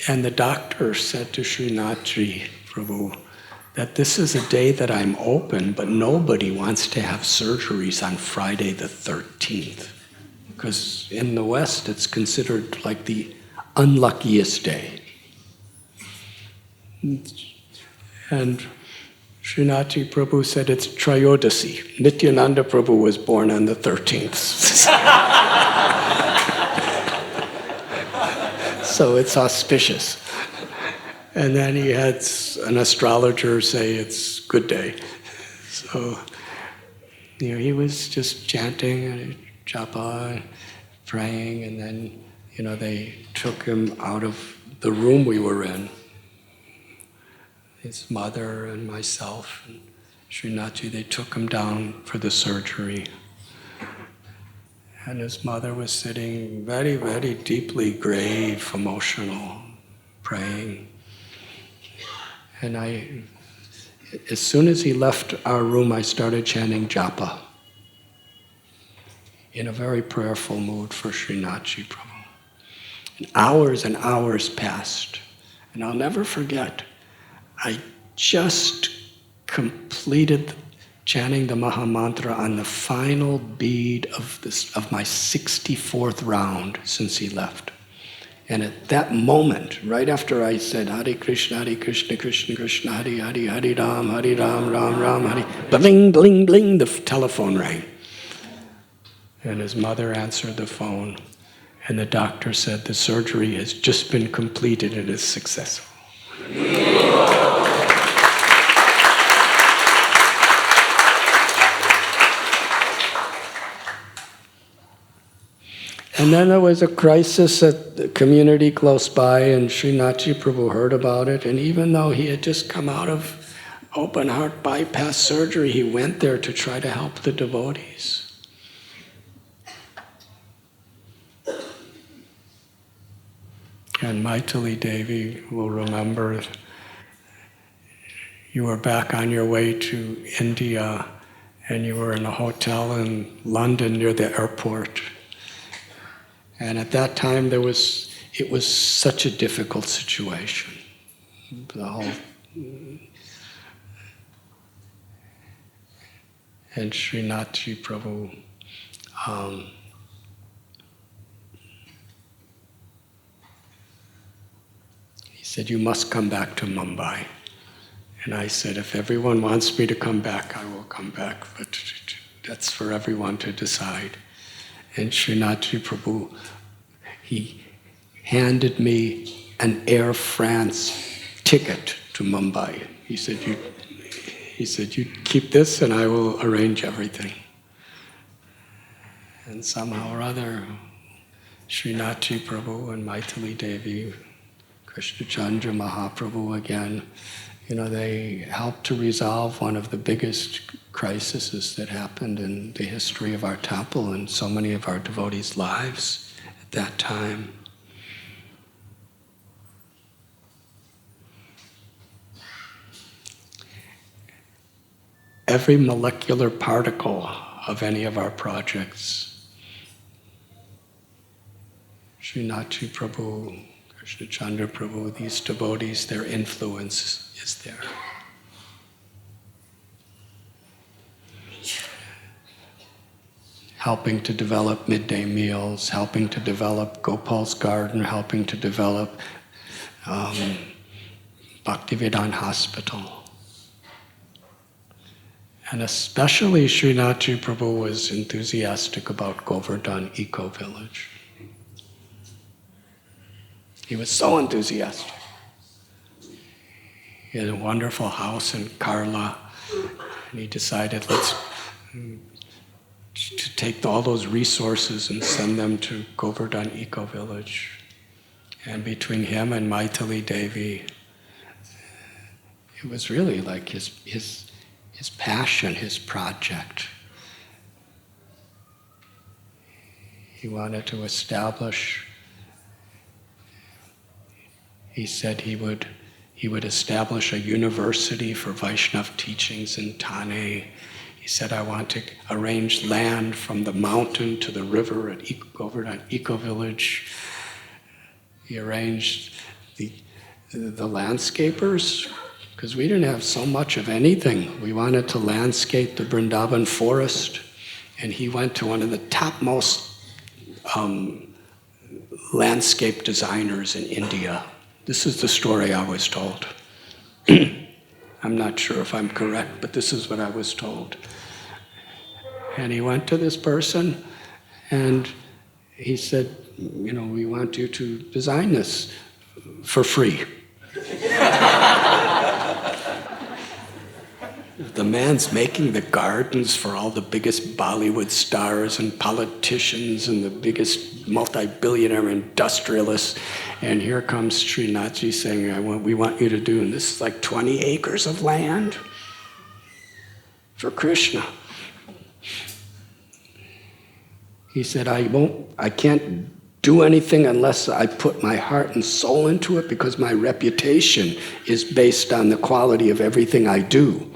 And the doctor said to Srinath Prabhu that this is a day that I'm open, but nobody wants to have surgeries on Friday the 13th. Because in the West, it's considered like the unluckiest day. And Srinath Prabhu said it's Trayodasi. Nityananda Prabhu was born on the 13th. So it's auspicious. And then he had an astrologer say it's good day. So, he was just chanting and japa, praying, and then, they took him out of the room we were in. His mother and myself and Srinath, they took him down for the surgery. And his mother was sitting very, very deeply grave, emotional, praying. And as soon as he left our room, I started chanting japa in a very prayerful mood for Srinath Prabhu. And hours passed. And I'll never forget, I just completed chanting the Maha Mantra on the final bead of my 64th round since he left. And at that moment, right after I said, Hare Krishna, Krishna Krishna, Hare Hare, Hare Ram, Ram Ram, Hare, bling, bling, bling, the telephone rang. And his mother answered the phone, and the doctor said, the surgery has just been completed and is successful. And then there was a crisis at the community close by, and Srinath Prabhu heard about it, and even though he had just come out of open heart bypass surgery, he went there to try to help the devotees. And Maitali Devi will remember you were back on your way to India, and you were in a hotel in London near the airport. And at that time, it was such a difficult situation. And Srinath Prabhu, he said, you must come back to Mumbai. And I said, if everyone wants me to come back, I will come back, but that's for everyone to decide. And Srinath Prabhu, he handed me an Air France ticket to Mumbai. He said, you keep this and I will arrange everything. And somehow or other, Srinath Prabhu and Maithili Devi, Krishna Chandra, Mahaprabhu again, they helped to resolve one of the biggest crises that happened in the history of our temple and so many of our devotees' lives at that time. Every molecular particle of any of our projects, Srinath Prabhu, Krishna Chandra Prabhu, these devotees, their influence is there. Helping to develop midday meals, helping to develop Gopal's Garden, helping to develop Bhaktivedanta Hospital. And especially Srinath Prabhu was enthusiastic about Govardhan Eco-Village. He was so enthusiastic. He had a wonderful house in Karla, and he decided to take all those resources and send them to Govardhan Eco-Village. And between him and Maithili Devi, it was really like his passion, his project. He wanted to establish, he said he would establish a university for Vaishnav teachings in Thane. He said, I want to arrange land from the mountain to the river at Govardhan Eco-Village. He arranged the landscapers, because we didn't have so much of anything. We wanted to landscape the Brindavan forest, and he went to one of the topmost landscape designers in India. This is the story I was told. I'm not sure if I'm correct, but this is what I was told. And he went to this person, and he said, we want you to design this for free. The man's making the gardens for all the biggest Bollywood stars and politicians and the biggest multi-billionaire industrialists. And here comes Srinathji saying, we want you to do, and this is like 20 acres of land for Krishna. He said, I can't do anything unless I put my heart and soul into it, because my reputation is based on the quality of everything I do.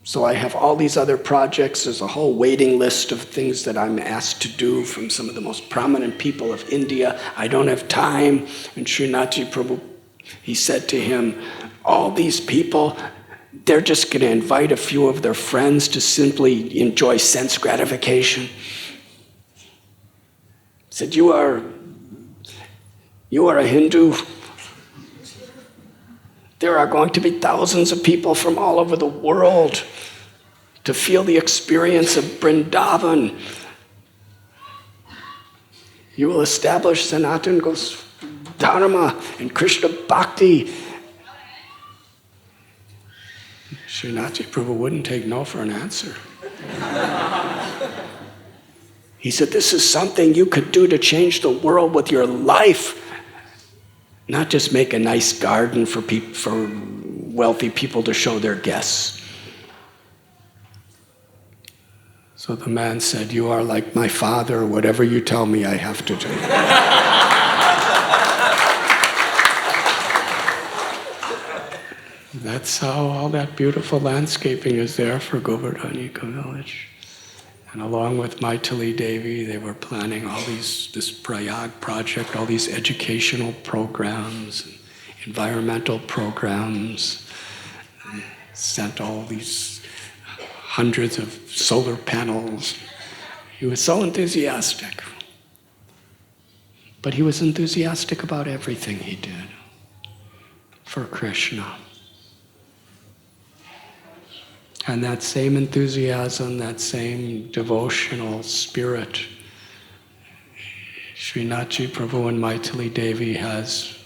So I have all these other projects. There's a whole waiting list of things that I'm asked to do from some of the most prominent people of India. I don't have time. And Srinath Prabhu, he said to him, all these people, they're just going to invite a few of their friends to simply enjoy sense gratification. He said, you are a Hindu. There are going to be thousands of people from all over the world to feel the experience of Brindavan. You will establish Sanatana Dharma and Krishna Bhakti. Srinath Prabhu wouldn't take no for an answer. He said, this is something you could do to change the world with your life. Not just make a nice garden for wealthy people to show their guests. So the man said, you are like my father. Whatever you tell me, I have to do. That's how all that beautiful landscaping is there for Govardhan Eco-Village. And along with Maithili Devi, they were planning this Prayag project, all these educational programs, environmental programs, sent all these hundreds of solar panels. He was so enthusiastic. But he was enthusiastic about everything he did for Krishna. And that same enthusiasm, that same devotional spirit, Srinathji Prabhu and Maithili Devi has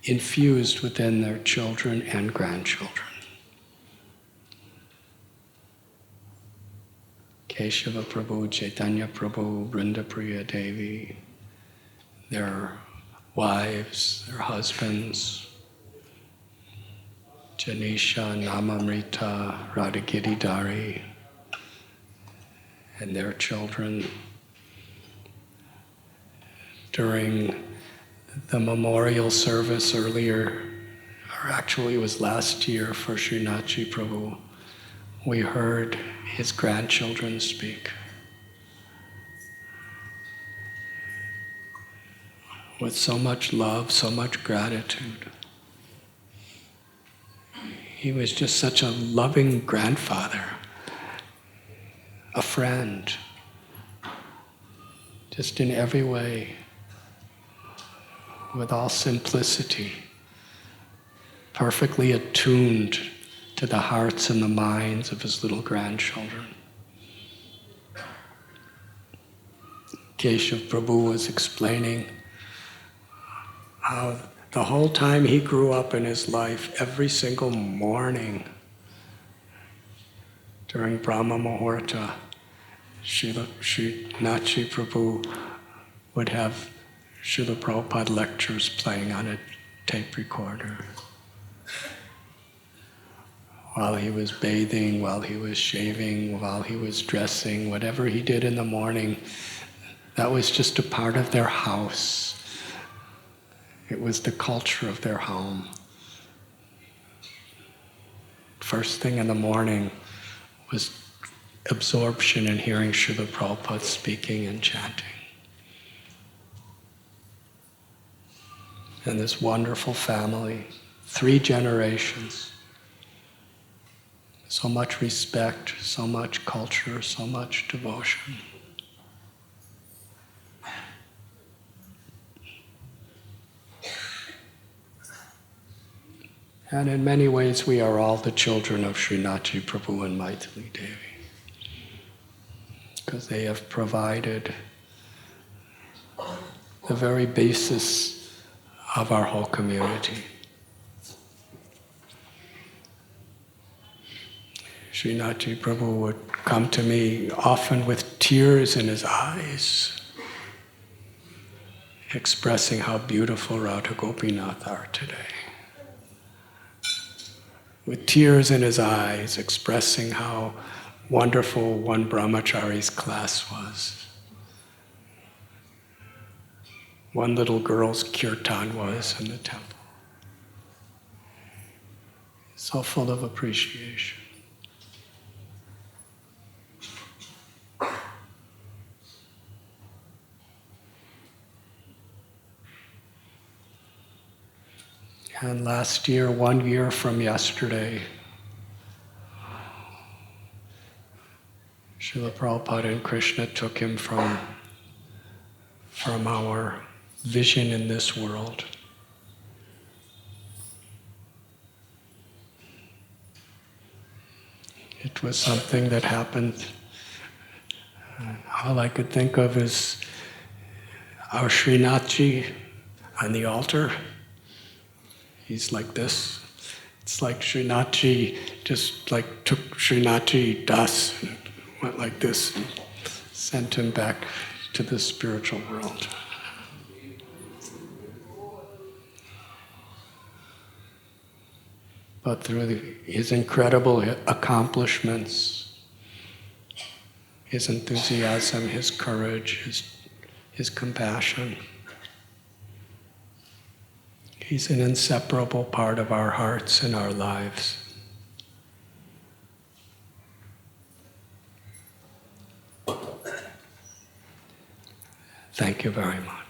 infused within their children and grandchildren. Keshava Prabhu, Chaitanya Prabhu, Brindapriya Devi, their wives, their husbands, Janisha, Namamrita, Radhagiridhari, and their children. During the memorial service earlier, or actually it was last year for Srinathji Prabhu, we heard his grandchildren speak. With so much love, so much gratitude. He was just such a loving grandfather, a friend, just in every way, with all simplicity, perfectly attuned to the hearts and the minds of his little grandchildren. Keshav Prabhu was explaining how the whole time he grew up in his life, every single morning during Brahma Muhurta, Srinathji Prabhu would have Srila Prabhupada lectures playing on a tape recorder. While he was bathing, while he was shaving, while he was dressing, whatever he did in the morning, that was just a part of their house. It was the culture of their home. First thing in the morning was absorption and hearing Srila Prabhupada speaking and chanting. And this wonderful family, 3 generations, so much respect, so much culture, so much devotion. And in many ways, we are all the children of Srinathji Prabhu and Maithili Devi, because they have provided the very basis of our whole community. Srinathji Prabhu would come to me often with tears in his eyes, expressing how beautiful Radha Gopinath are today. With tears in his eyes, expressing how wonderful one brahmachari's class was. One little girl's kirtan was in the temple. So full of appreciation. And last year, 1 year from yesterday, Srila Prabhupada and Krishna took him from our vision in this world. It was something that happened. All I could think of is our Srinathji on the altar. He's like this. It's like Srinathji just like took Srinathji Das and went like this and sent him back to the spiritual world. But through his incredible accomplishments, his enthusiasm, his courage, his compassion, he's an inseparable part of our hearts and our lives. Thank you very much.